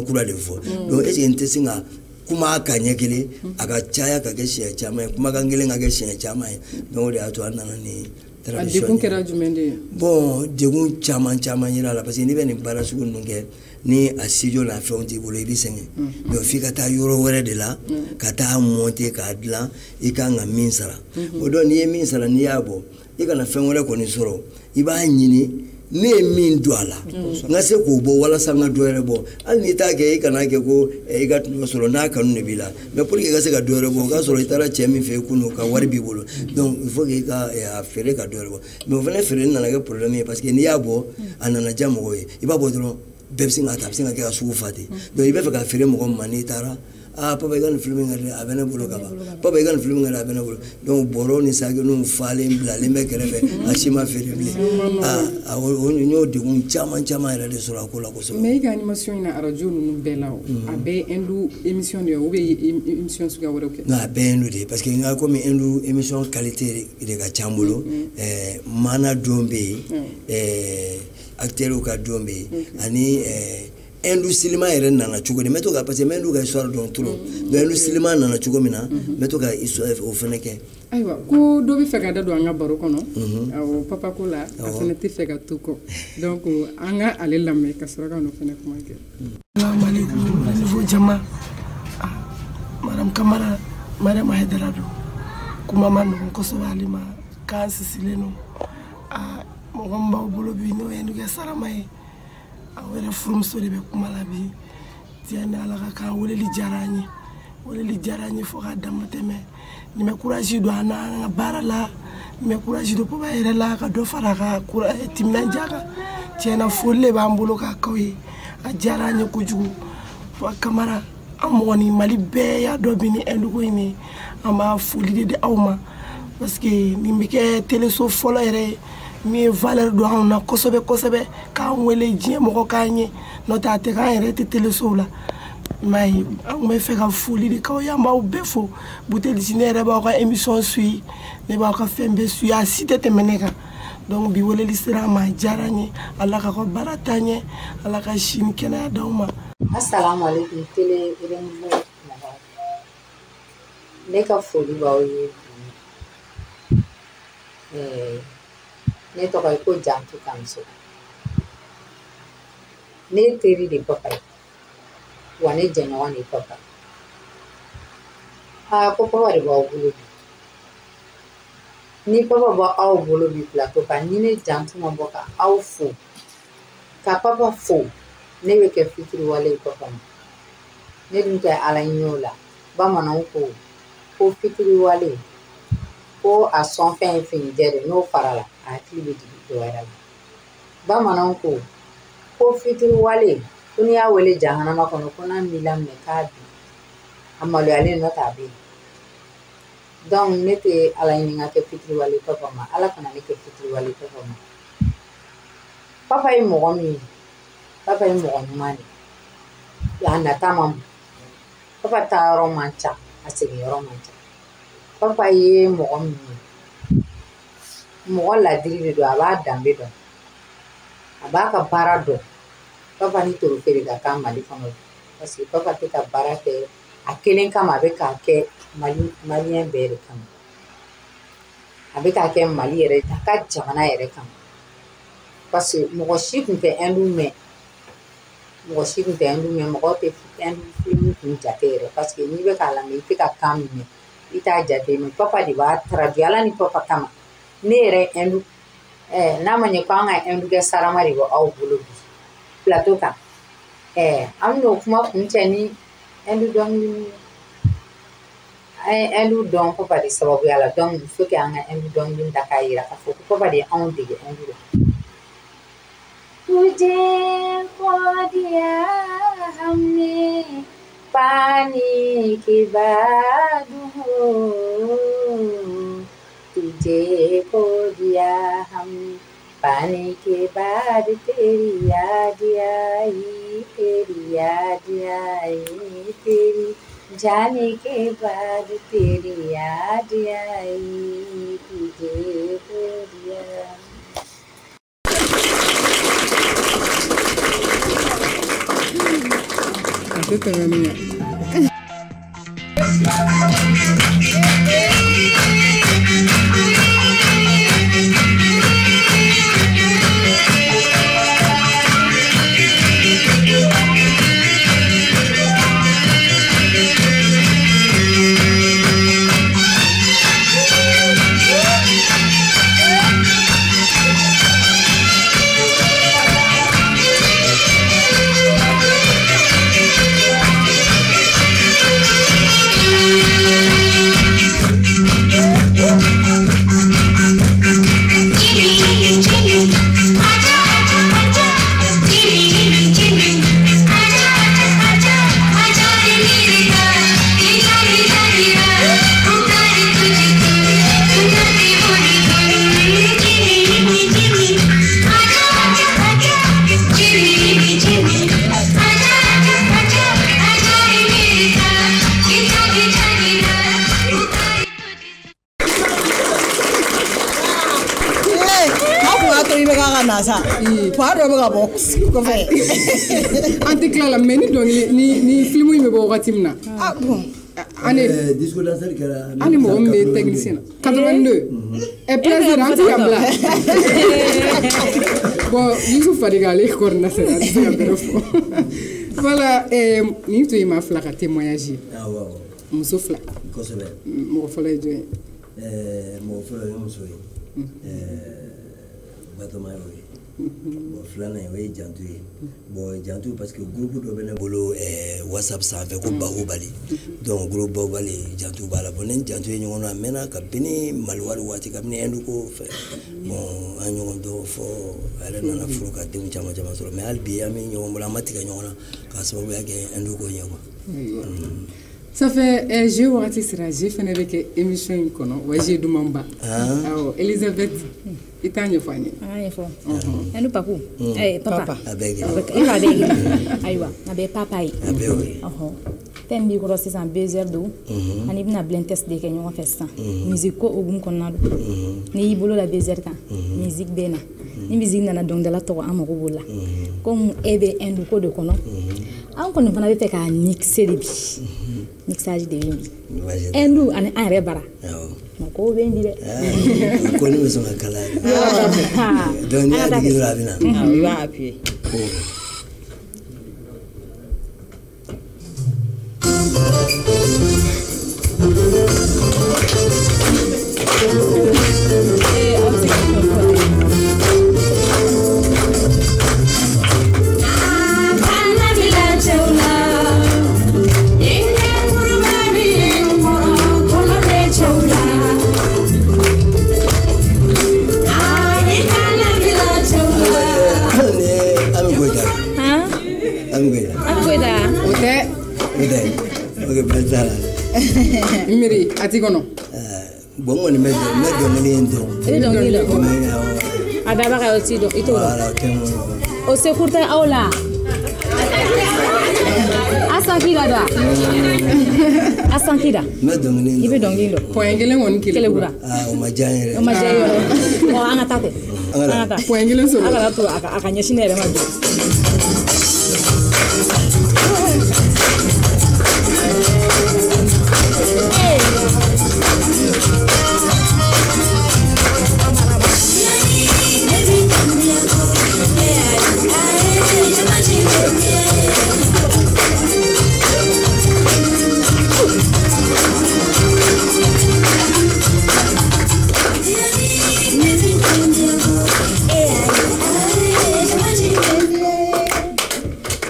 kura de fɔ donc est ce que n tɛ se ka kuma ka ɲɛ kelen a ka caya ka kɛ siɲɛ caman ye kumakan kelen ka kɛ siɲɛ caman ye donc o de y'a to an nana ni tradition. A degun kɛra jumɛn de ye? Bon degun caman yira la parce que n'i bɛ nin baara sugu ninnu kɛ ni a studio n'a fɛnw t'i bolo i bɛ sɛgɛn donc f'i ka taa yɔrɔ wɛrɛ de la ka taa monter k'a dilan i kan ka min sara o donc n'i ye min sara n'i y'a bɔ i kana fɛn wɛrɛ kɔni sɔrɔ i b'a ɲini ne ye min don a la n ka se k'o bɔ walasa n ka dɔ wɛrɛ bɔ hali n'i t'a kɛ i kana kɛ ko i ka dɔ sɔrɔ n'a kanu de b'i la mais pour que i ka se ka dɔ wɛrɛ bɔ o k'a sɔrɔ i taara cɛ min fɛ yen kunun ka wari b'i bolo donc il faut que i ka feere ka dɔ wɛrɛ bɔ mais o fana feere nana kɛ problème ye parce que n'i y'a bɔ a nana diya mɔgɔw ye i b'a bɔ dɔrɔn bɛɛ bɛ se k'a ta a bɛ se ka kɛ ka sugu fa ten donc i bɛ fɛ ka feere mɔgɔ min ma n'i taara papa i ka nin film in kɛ dɛ a bɛ ne bolo ka ban papa i ka nin film in kɛ dɛ a bɛ ne bolo donc bɔrɔw ni sakininw falen bilalen bɛ kɛrɛfɛ a si ma feere bilen n y'o degun caman yɛrɛ de sɔrɔ a ko la kosɛbɛ. mais i ka animation in na radio ninnu bɛɛ la o a bɛɛ ye hindu émission de ye ou bien émission suguya wɛrɛw kɛ? non a bɛɛ ye hindu de ye parce que n ka komi hindu émission qualité de ka ca n bolo mana don bɛ yen acteurs ka don bɛ yen ani hindu silima yɛrɛ nana cogo di n bɛ to ka parce que n bɛ hindu ka histoire dɔn trop donc hindu silima nana cogo min na n bɛ to ka histoire o fana kɛ. ayiwa ko dɔ bɛ fɛ ka da don an ka baro kɔnɔ awɔ papa ko la a fana tɛ fɛ ka to kɔ donc an ka ale lamɛn ka sɔrɔ ka n'o fana kuma kɛ. salaamaaleykum niveau jama madame Kamara Mariama Haidara don kuma ma nɔgɔn kosɛbɛ ale ma k'an sisilen don mɔgɔ min b'aw bolo bi n'o ye hindu kɛ sarama ye aw yɛrɛ furumuso de bɛ kuma la bi tiɲɛ ni ala ka kan weleli diyara an ye fo k'a dama tɛmɛ nin bɛ courage don an na an ka baara la nin bɛ courage don papa yɛrɛ la ka dɔ fara a ka timinandiya kan tiɲɛ na foli de b'an bolo k'a k'aw ye a diyara an ye kojugu fo Kamara an mɔgɔni Mali bɛɛ y'a dɔn bi ni hinduko in ye an b'a foli de di aw ma parce que nin bɛ kɛ téléso fɔlɔ yɛrɛ ye min ye valeur don anw na kosɛbɛ k'an wele diɲɛ mɔgɔ k'an ye n'o tɛ a tɛ k'an yɛrɛ tɛ télésow la mais an bɛ fɛ ka foli de k'aw ye an b'aw bɛɛ fo Butelisi ne yɛrɛ b'aw ka émission suit ne b'aw ka fɛn bɛɛ suit a si tɛ tɛmɛ ne kan donc bi weleli sera an ma a diyara an ye ala ka baara taa ɲɛ ala ka si ni kɛnɛya d'aw ma. Assalamualaikum télé renouveau ne ka foli b'aw ye ne tɔgɔ ye ko Jantu Kamso ne teri de papa ye wa ne jɛɲɔgɔn de papa ko papa de b'aw bolo bi ni papa bɔ aw bolo bi plateau kan ni ne jantu ma bɔ ka aw fo ka papa fo ne bɛ kɛ fitiriwale papa ma ne dun tɛ ala ɲini o la bamananw ko fitiriwale ko a sɔn fɛn ye finijɛ de n'o fara la a hakili bɛ jigin dɔ wɛrɛ la bamananw ko fitiriwale ko n'i y'a wele jahanama kɔnɔ ko n'a m'i laminɛ k'a bi a maloyalen nɔ t'a bɛ yen donc ne tɛ ala ɲini ka kɛ fitiriwale papa ma ala kana ne kɛ fitiriwale papa ma papa ye mɔgɔ min ye papa ye mɔgɔ ɲuman de a nata man bon papa taa yɔrɔ man ca a segin yɔrɔ man ca papa ye mɔgɔ min ye mɔgɔ ladiri de don a b'a danbe dɔn a b'a ka baara dɔn papa ni toro feere ka kan Mali kɔnɔ parce que papa tɛ ka baara kɛ a kelen kama a bɛ k'a kɛ maliyɛn bɛɛ de kama a bɛ k'a kɛ Mali yɛrɛ a ka jamana yɛrɛ kama parce que mɔgɔ si tun tɛ Hindu mɛn mɔgɔ si tun tɛ Hindu mɛn mɔgɔ tɛ Hindu film tun jate yɛrɛ parce que n'i bɛ k'a lamɛn i tɛ ka kan min mɛn i t'a jate mɛn papa de b'a traduit ala ni papa kama ne yɛrɛ Hindu n'a ma ɲɛ ko an ka Hindu kɛ sarama de bɛ aw bolo bi plateau kan an bɛ n'o kuma kuncɛ ni Hindu dɔnkili an ye Hindu dɔn papa de sababuya la donc il faut que an ka Hindu dɔnkili ta k'a yira k'a fɔ ko papa de ye anw dege Hindu la. तुझे खो दिया हमने पानी के बाद हो तुझे खो दिया हमने पानी के बाद तेरी याद आई तेरी जाने के बाद तेरी याद आई तुझे खो दिया Itu namanya. Anti kila mais ni dɔnkili ni film in bɛ bɔ wagati min na. Ah bon. Disco danseur kɛra. Ani mɔgɔ min bɛ technicien na. 82. Président anti ka bila. Bon Yusuf Fadiga ale coordinateur a tɛ se ka bɛrɛ fɔ. Voilà nin tun ye maa fila ka témoignage ye. Awɔ. Muso fila. Kosɛbɛ. Mɔgɔ fɔlɔ ye jɔn ye? Mɔgɔ fɔlɔ ye muso ye. Batoma y'o ye. Bon filanan ye o ye jantu ye. Bon jantu parce que groupe dɔ bɛ ne bolo WhatsApp sanfɛ ko Bahubali. Donc groupe Bahubali jantu b'a la. Bon ne ni jantu ye ɲɔgɔn na a mɛnna kabini Maliwari waati kabini Hindu ko fɛ. Bon an ɲɔgɔn dɔw fɔ a yɛrɛ nana furu ka denw caman caman sɔrɔ mais hali bi an bɛ ɲɔgɔn bolo an ma tigɛ ɲɔgɔn na k'a sababuya kɛ Hindu ko ɲɛ quoi. Ça fait j'ai wagati sera j'ai fana bɛ kɛ émission in kɔnɔ wa j'ai dumanba. Awɔ Elisabeth i t'a ɲɛfɔ an ye. An y'a ɲɛfɔ. Hindu papu. Papa. A bɛɛ kɛ. E b'a bɛɛ kɛ. Ayiwa a bɛ papa ye. A bɛɛ y'o ye. Thème b'i kɔrɔ sisan baiser don ani bɛna blend test de kɛ ɲɔgɔn fɛ sisan musique ko hokumu kɔnɔna don n'i y'i bolo la baiser kan musique bɛ na ni musique nana dɔnkɛla tɔgɔ an mago b'o la comme e bɛ Hindu ko de kɔnɔ an kɔni fana bɛ fɛ k'a mixer de bi mixage de bɛ bi Hindu ani an yɛrɛ bara mɔgɔw bɛ n di dɛ ko ne bɛ sɔn ka kala donc n'i y'a digi dɔrɔn a bɛ na i b'a appuyer. Foida. O tɛ ok bɛɛ t'a la miri a ti kɔnɔ bon n kɔni bɛ dɔnkili in dɔn I bɛ dɔnkili dɔn. mais A daba ka o t'i dɔn i t'o dɔn. voilà o tɛ n bolo O secours tɛ aw la. A sankida da. A sankida. n bɛ dɔnkili in I bɛ dɔn dɔnkili dɔn. point kelen kɔni Kele bura. o ma diya n yɛrɛ O ma diya i yɔrɔ. Ɔ an ka taa tɛ. An ka taa. point kelen A sɔrɔ kana to a ka ɲɛsin ne yɛrɛ ma bi.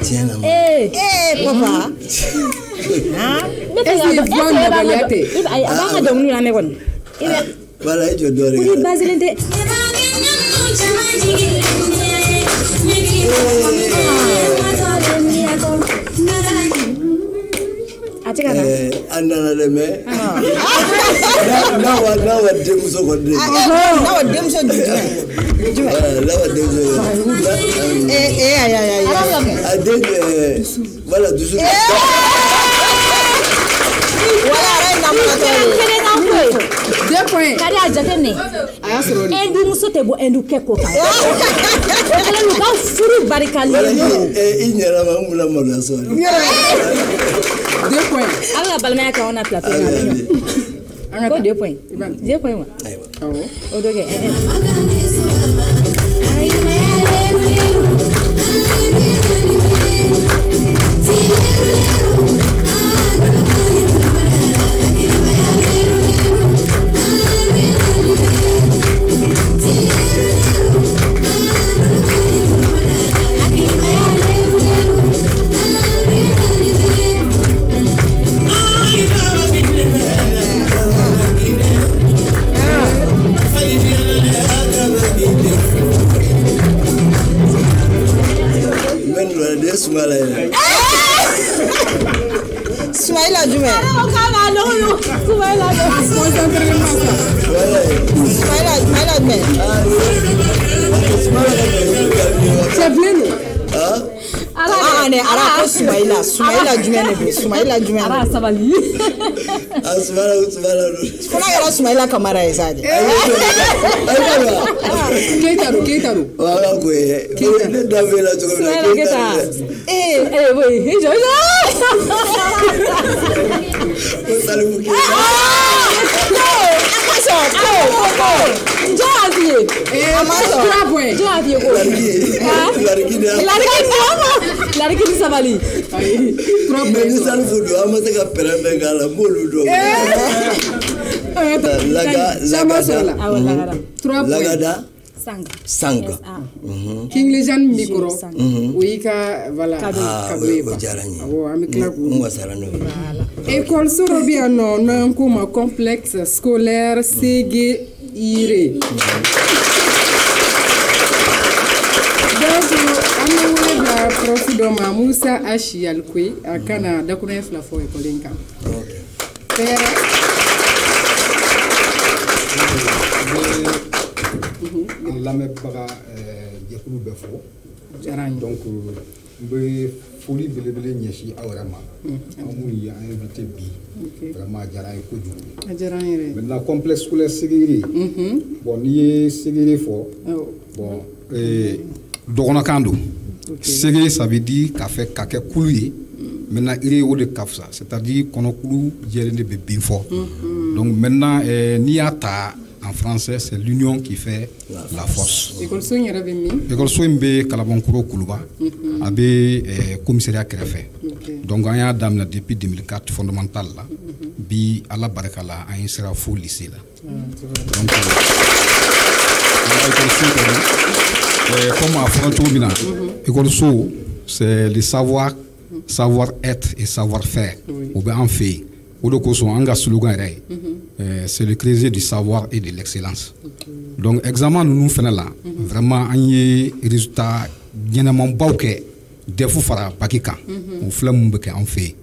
tiɲɛ na ma Papa. Ne tɛ Est-ce que voix nɔgɔya tɛ? a b'an ka dɔnkili lamɛn kɔni. voilà i jɔ dɔɔnin I basilen tɛ. A tɛ ka na. an nana dɛ mais n'a wa denmuso kɔni de N'aw denmuso di jumɛn? voilà n'a wa denmuso a den voilà dusu Wala ara ina mana to. Kelen kan ko ye. 2 points Kari a jateminɛ. a y'a sɔrɔ de Endu muso tɛ bɔ endu kɛ ko kan. O kɛlen don ka furu barikalen don. i ɲɛna ma n bɛna maloya sɔrɔ 2 points Ala ka balimaya kɛ anw na plateau la. an ka Ko taa 2 points. 2 points wa? awɔ O dɔ kɛ. Sumala yɛrɛ Sumaila jumɛn? Sumaila jumɛn? c'est plein Ara ko Sumaila jumɛn de don? Sumaila jumɛn? Ara sabali. Sumala Fana kɛra Sumaila Kamara ye sa de. Keita do wala ko ye ne da vela cogo min na Keita boy hijo salimu ke Lariki sabali. mais ni salifu do an ma se ka pɛrɛn bɛɛ k'a la n b'olu dɔn lagada sanga King Legend micro o y'i ka voilà cadeau ye o diyara n ye awɔ an bɛ tila k'u n wasara n'o ye école so dɔ bɛ yan nɔ n'an k'o ma complexe scolaire Sege Ire donc an bɛ wele bila prof dɔ ma Musa Ashi Alikoyi a kana dakuruɲɛ 2 fɔ école in kan fɛɛrɛ lamɛnbaga jɛkulu bɛɛ fɔ diyara n ye donc n bɛ foli belebele ɲɛsin aw yɛrɛ ma aw minnu ye an invité bi vraiment a diyara an ye kojugu a diyara n yɛrɛ maintenant complexe scolaire Ségéré bon n'i ye Ségéré fɔ bon dɔgɔnɔkan don Ségéré ça veut dire ka kɛ kulu ye maintenant Ire o de ka fisa c'est à dire kɔnɔkulu jɛlen de bɛ bin fɔ donc maintenant n'i y'a ta en français c'est l'union qui fait la force. École-so in yɛrɛ bɛ min? École-so in bɛ Kalabankoro Kuluba a bɛ commissariat kɛrɛfɛ donc an y'a daminɛ depuis 2004 fondamental la bi Ala barika la an ye sera fo lycée la donc comme a fɔra cogo min na école-so c'est le savoir être et savoir faire o bɛ an fɛ yen o de kosɔn an ka slogan yɛrɛ ye c'est le creuset du savoir et de l'excellence donc examen ninnu fana la vraiment an ye résultat ɲɛnɛmanbaw kɛ defu fara baki kan o filɛ mun bɛ kɛ an fɛ yen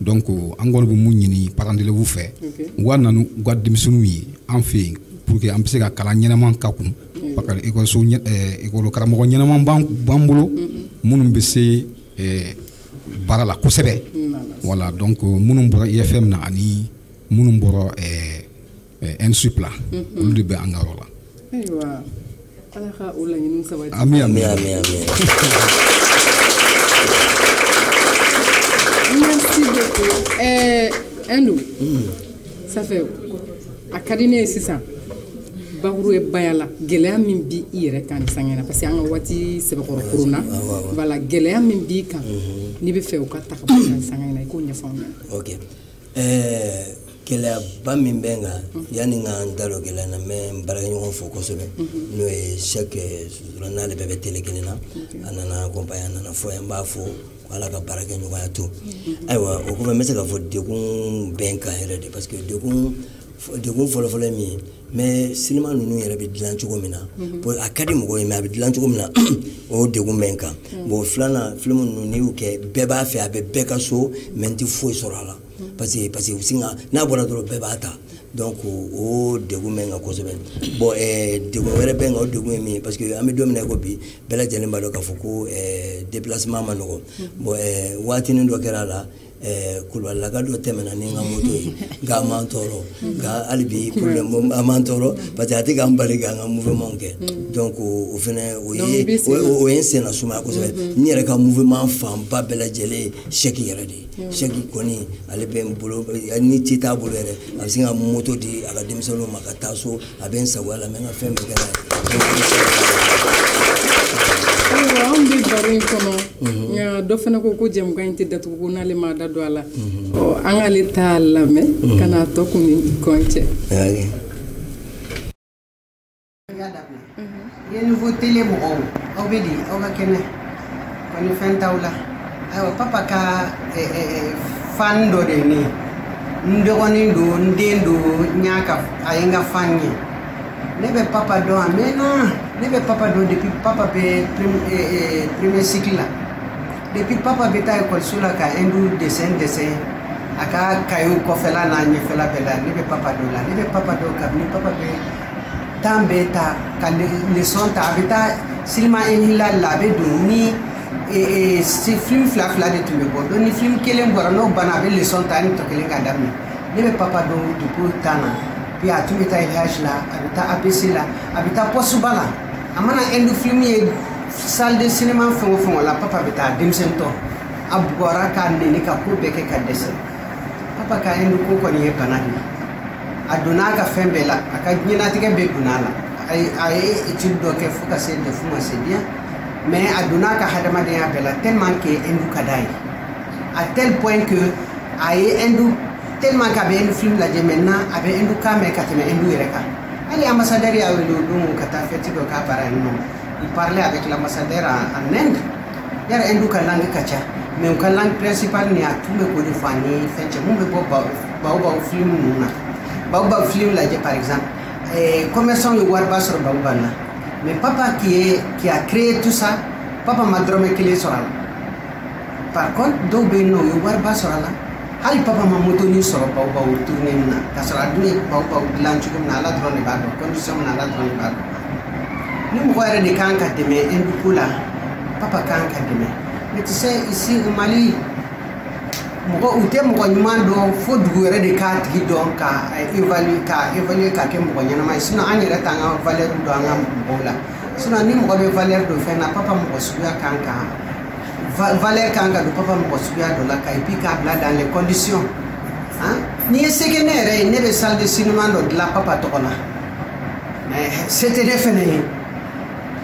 donc an kɔni bɛ mun ɲini parents d'élèves fɛ u ka na n'u ka denmisɛnninw ye an fɛ yen pour que an bɛ se ka kalan ɲɛnama ka kun parce que ekɔliso ekɔli karamɔgɔ ɲɛnama b'an bolo minnu bɛ se baara la kosɛbɛ voilà donc minnu bɔra IFM na ani minnu bɔra NSUP la olu de bɛ an ka yɔrɔ la. Ayiwa ala ka o laɲiniw sabati. Ami ami ami ami. Merci beaucoup. Endo. Ça fait a ka di ne ye sisan bakuru ye baya la gɛlɛya min bi i yɛrɛ kan sangɛna parce que an ka waati sɛbɛkɔrɔ korona voilà gɛlɛya min b'i kan n'i bɛ fɛ u ka ta ka bɔ sangɛna i k'o ɲɛfɔ an ɲɛna. Ok gɛlɛyaba min bɛ n kan yanni n ka n da don gɛlɛya na n bɛ n baarakɛɲɔgɔn fo kosɛbɛ n'o ye Sɛki Sutura n'ale bɛɛ bɛ télé kelen na a nana accompagner a nana fɔ n b'a fo ala ka baarakɛɲɔgɔnya to ayiwa o kɔfɛ n bɛ se k'a fɔ degun bɛ n kan yɛrɛ de parce que degun fɔlɔfɔlɔ ye min ye mais cinéma ninnu yɛrɛ bɛ dilan cogo min na a ka di mɔgɔw ye mais a bɛ dilan cogo min na o degun bɛ n kan bon filanan film ninnu n'i y'u kɛ bɛɛ b'a fɛ a bɛ bɛɛ ka so mais n tɛ foyi sɔrɔ a la parce que singa n'a bɔra dɔrɔn bɛɛ b'a ta donc o degun bɛ n kan kosɛbɛ bon degun wɛrɛ bɛ n kan o degun ye min ye parce que an bɛ don min na i ko bi bɛɛ lajɛlen b'a dɔn k'a fɔ ko déplacement ma nɔgɔn bon waatinin dɔ kɛra a la Kulubalilaka dɔ tɛmɛna ni n ka moto ye nka a m'an tɔɔrɔ nka hali bi problème a m'an tɔɔrɔ parce que a tɛ k'an bali k'an ka mouvement kɛ donc o fɛnɛ o ye n senna sumaya kosɛbɛ n yɛrɛ ka mouvement fanba bɛɛ lajɛlen ye Sɛki yɛrɛ de ye Sɛki kɔni ale bɛ n bolo ni ci t'a bolo yɛrɛ a bɛ se ka moto di a ka denmisɛnninw ma ka taa so a bɛ n sagoya la n bɛ n ka fɛn bɛɛ kɛ n'a ye. Ayiwa anw bɛ baro in kɔnɔ nka dɔ fana ko jɛmukan in tɛ datugu ko n'ale ma da don a la an k'ale t'a lamɛn ka n'a tɔ kun ni kɔn cɛ. Ye nouveau télé mɔgɔw aw bɛ di aw ka kɛnɛ kɔni fɛn t'aw la ayiwa papa ka fan dɔ de ye ne ye n dɔgɔnin don n den don n y'a ka a ye n ka fan ye ne bɛ papa dɔn a mɛnna ne bɛ papa dɔn depuis papa bɛ premier cycle la depuis papa bɛ taa ekɔliso la ka hindu dessin a ka kayo kɔfɛla n'a ɲɛfɛla bɛɛ la ne bɛ papa dɔn la ne bɛ papa dɔn kabini papa bɛ temps bɛɛ ta ka leçon ta a bɛ taa silima hilali la a bɛ don ni film fila de tun bɛ bɔ donc ni film kelen bɔra n'o banna a bɛ leçon ta ni tɔ kelen ka daminɛ ne bɛ papa dɔn depuis temps na puis a tun bɛ taa LH la a bɛ taa APC la a bɛ taa Postuba la a mana hindu film ye salle de cinéma fɛn o fɛn o la papa bɛ taa denmisɛntɔ a bugɔra k'a nɛni ka ko bɛɛ kɛ ka dɛsɛ papa ka hindu ko kɔni ye bana de ye a donna a ka fɛn bɛɛ la a ka diɲɛlatigɛ bɛɛ donna a la a ye étude dɔ kɛ fo ka se DEF ma c'est bien mais a donna a ka hadamadenya bɛɛ la tellement que hindu ka d'a ye à tel point que a ye hindu tellement que a bɛ hindu film lajɛ maintenant a bɛ hindu kan mɛn ka tɛmɛ hindu yɛrɛ kan hali ambassadeur y'a wele o don ka taa fête dɔ k'a bara yen nɔ il parlait avec l'ambassadeur en Inde yɛrɛ hindu ka langue ka ca mais u ka langue principale ni a tun bɛ k'o de fɔ ani fɛn cɛ mun bɛ bɔ baobab film ninnu na baobab film lajɛ par exemple commerçant ye wariba sɔrɔ baobab la mais papa qui a créé tout ça papa ma dɔrɔmɛ kelen sɔrɔ a la par contre dɔw bɛ yen nɔ u ye wariba sɔrɔ a la hali papa ma moto ni sɔrɔ baobab tourné min na k'a sɔrɔ a dun ye baobab dilan cogo min na ala dɔrɔn de b'a dɔn condition min na ala dɔrɔn de b'a dɔn ni mɔgɔ yɛrɛ de kan ka dɛmɛ hindu ko la papa kan ka dɛmɛ mais tu sais ici au Mali mɔgɔ u tɛ mɔgɔ ɲuman dɔn fo dugu yɛrɛ de k'a tigi dɔn ka évaluer ka kɛ mɔgɔ ɲɛnama ye sinon an yɛrɛ t'an ka valeur dɔn an ka mɔgɔw la sinon ni mɔgɔ bɛ valeur dɔ fɛn na papa mɔgɔ suguya kan ka valeur kan ka don papa mɔgɔ suguya dɔ la ka et puis k'a bila dans les conditions n'i ye se kɛ ne yɛrɛ ye ne bɛ salle de cinéma dɔ dilan papa tɔgɔ la mais se tɛ ne fɛnɛ ye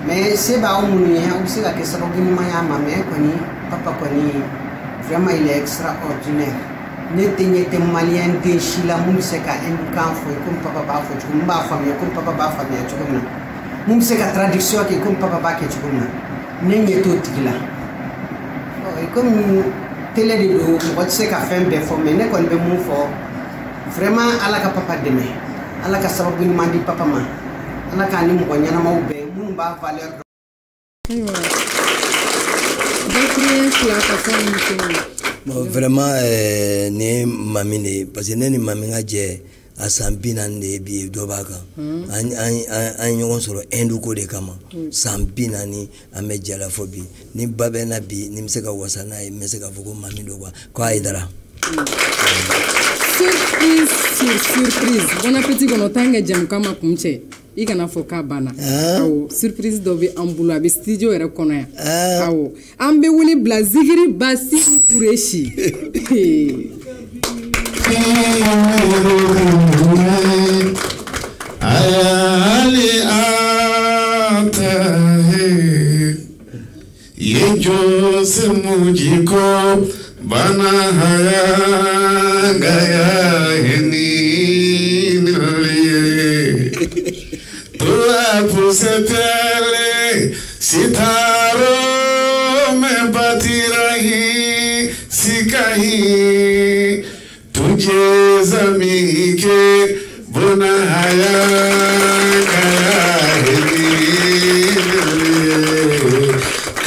mais se b'aw minnu ye aw bɛ se ka kɛ sababu ɲuman y'a ma mais kɔni papa kɔni vraiment il est extraordinaire ne tɛ ɲɛ tɛ maliyɛn den si la mun bɛ se ka hindu kan fɔ komi papa b'a fɔ cogo min b'a faamuya komi papa b'a faamuya cogo min na mun bɛ se ka traduction kɛ komi papa b'a kɛ cogo min na ne ɲɛ t'o tigi la komi télé de don mɔgɔ tɛ se ka fɛn bɛɛ fɔ mais ne kɔni bɛ mun fɔ vraiment ala ka papa dɛmɛ ala ka sababu ɲuman di papa ma ala k'a ni mɔgɔ ɲɛnamaw bɛn minnu b'a valeur dɔn. Bon, vraiment, ne mamine, parce que ne mamina je a san 40 de bi dɔ b'a kan an ɲɔgɔn sɔrɔ Hindu de kama san 40 an bɛ jala fɔ bi ni ba bɛ na bi ni bɛ se ka wasa n'a ye n bɛ se k'a fɔ ko mami do quoi ko a ye dara. Surprise sur surprise. Bon appétit kɔnɔ tant que jɛmu kama kun cɛ i kana fɔ k'a banna. Awɔ surprise dɔ bɛ an bolo a bɛ studio yɛrɛ kɔnɔ yan. Awɔ an bɛ wele bila Zikiri Basiru Kureshi. Ali atahe ye jose mujiko bana haya gaya heni tua pusetele sitaro me batirahi sikahi tujhe zami ke buna haya gaya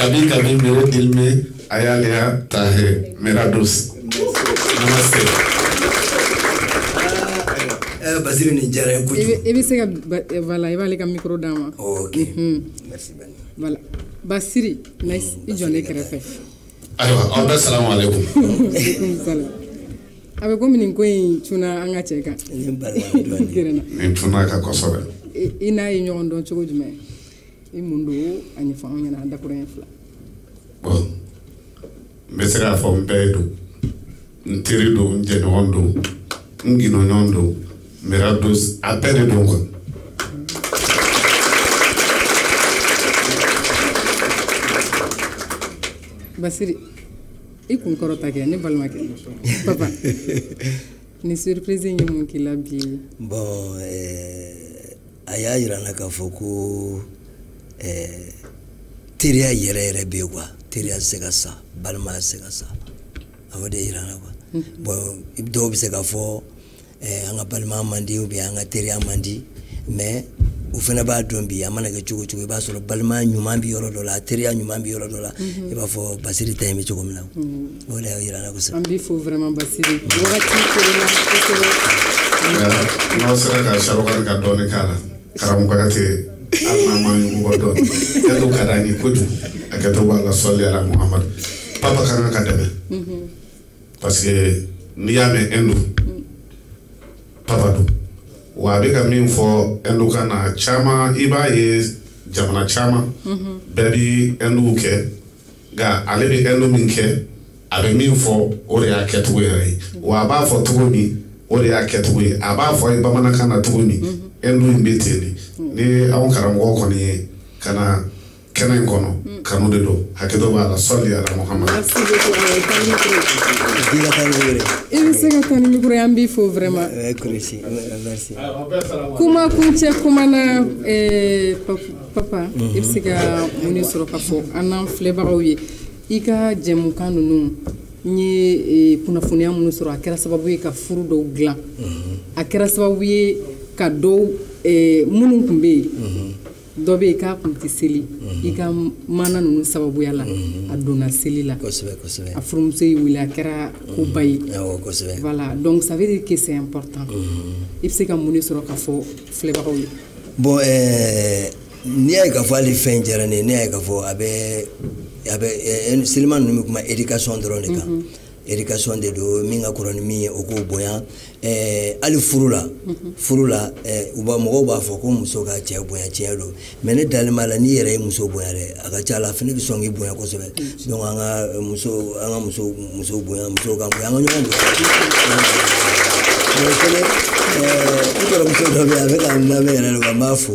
कभी कभी मेरे दिल में आया ले आता है मेरा दोस्त नमस्ते Basiru ni jara kuju e bɛ se ka voilà i b'ale ka micro d'a ma. OK merci Ben. Voilà Basiri na i jɔ ne kɛrɛfɛ. Ayiwa aw bɛɛ salamu alaikum. A bɛ komi nin ko in cunna an ka cɛ kan. nin cunna ka kosɛbɛ. I n'a ye ɲɔgɔn dɔn cogo jumɛn i mun don a ɲɛfɔ anw ɲɛna dakuruɲɛ 2. Bon n bɛ se k'a fɔ n bɛɛ don n teri don n jɛɲɔgɔn don n ginɔɲɔgɔn don mera dos a bɛɛ de don quoi. Basiri i kun kɔrɔta kɛ ne balimakɛ papa ni surprise in ye mun k'i la bi. Bon a y'a yira n na k'a fɔ ko teriya yɛrɛ yɛrɛ bɛ yen quoi teriya tɛ se ka sa balimaya tɛ se ka sa a b'o de yira n na quoi. Bon dɔw bɛ se k'a fɔ an ka balimaya man di ou bien an ka teriya man di mais u fana b'a dɔn bi a mana kɛ cogo cogo i b'a sɔrɔ balimaya ɲuman bɛ yɔrɔ dɔ la teriya ɲuman bɛ yɔrɔ dɔ la i b'a fɔ Basiri ta in bɛ cogo min na o de y'a yira n na kosɛbɛ. An b'i fo vraiment Basiri wagati korona kosɛbɛ. N'aw sera ka Sharukani ka dɔɔni k'a la karamɔgɔya tɛ hali n'a ma ɲugu bɔ dɔɔni kɛto ka d'an ye kojugu a kɛto b'a la sɔli ala Muhamadu papa ka kan ka dɛmɛ parce que n'i y'a mɛn Hindu papa don wa a bɛ ka min fɔ Hindu kan na caman i b'a ye jamana caman bɛɛ bɛ Hindu kɛ nka ale bɛ Hindu min kɛ a bɛ min fɔ o de y'a kɛcogo yɛrɛ ye wa a b'a fɔ cogo min o de y'a kɛcogo ye a b'a fɔ bamanankan na cogo min Hindu in bɛ ten de ni anw karamɔgɔ kɔni ye ka na kɛnɛ in kɔnɔ kanu de don hakɛto b'a la sɔli ala Muhamadu. I bɛ se ka taa ni micro ye an b'i fo vraiment. Merci. Kuma kuncɛ kuma na papa i bɛ se ka mun de sɔrɔ ka fɔ an n'an filɛbagaw ye i ka jɛmukan ninnu n ye kunnafoniya minnu sɔrɔ a kɛra sababu ye ka furu dɔw dilan a kɛra sababu ye ka dɔw minnu tun bɛ yen dɔ bɛ yen k'a tun tɛ seli i ka mana ninnu sababuya la a donna seli la a furumuso y'i wele a kɛra koba ye voilà donc ça veut dire que c'est important i bɛ se ka mun de sɔrɔ ka fɔ filɛbagaw ye. Bon n'i y'a ye k'a fɔ hali fɛn diyara ne ye ne y'a ye k'a fɔ a bɛ seliman ninnu bɛ kuma éducation dɔrɔn de kan éducation de don min ka kɔrɔ ni min ye o k'o bonya hali furu la mɔgɔw b'a fɔ ko muso ka cɛ bonya tiɲɛ don mais ne dalen b'a la n'i yɛrɛ ye muso bonya dɛ a ka ca la fɛnɛ bɛ sɔn k'i bonya kosɛbɛ donc an ka muso bonya musow ka bonya an ka ɲɔgɔn bonya i kɔrɔmuso dɔ bɛ yen a bɛ ka n lamɛn yɛrɛ de n b'a fo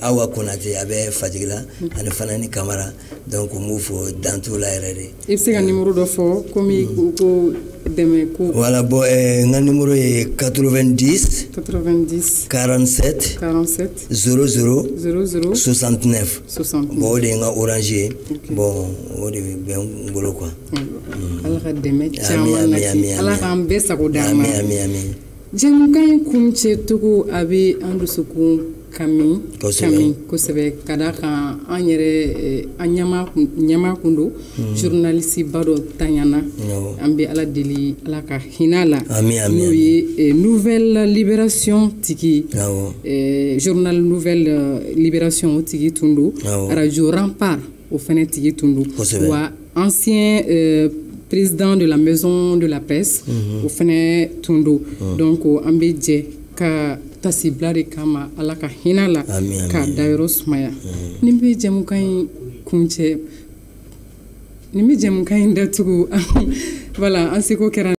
Awa Konate a bɛ Fajigi la ani Fanani Kamara donc n b'u fo dan t'u la yɛrɛ de. I bɛ se ka numéro dɔ fɔ komi ko dɛmɛ ko. Voilà bon n ka numéro ye 90 47 00 69 bon o de ye n ka orange ye bon o de bɛ n bolo quoi. Ala ka dɛmɛ caman lase Ala k'an bɛɛ sago d'an ma. Jɛmukan in kuncɛ cogo a bɛ an dusukun kami kosɛbɛ ka da kan an yɛrɛ an ɲɛma kun don journaliste ba dɔ tanyana an bɛ ala deli ala ka hinɛ la n'o ye nouvelle libération tigi journal nouvelle libération tigi tun don radio Rempart o fɛnɛ tigi tun don wa ancien président de la maison de la presse o fɛnɛ tun don donc an bɛ jɛ ka tasibila de kama ala ka hinɛ la ka dayɔrɔ sumaya nin bɛ jɛmukan in kuncɛ nin bɛ jɛmukan in datugu voilà an seko kɛra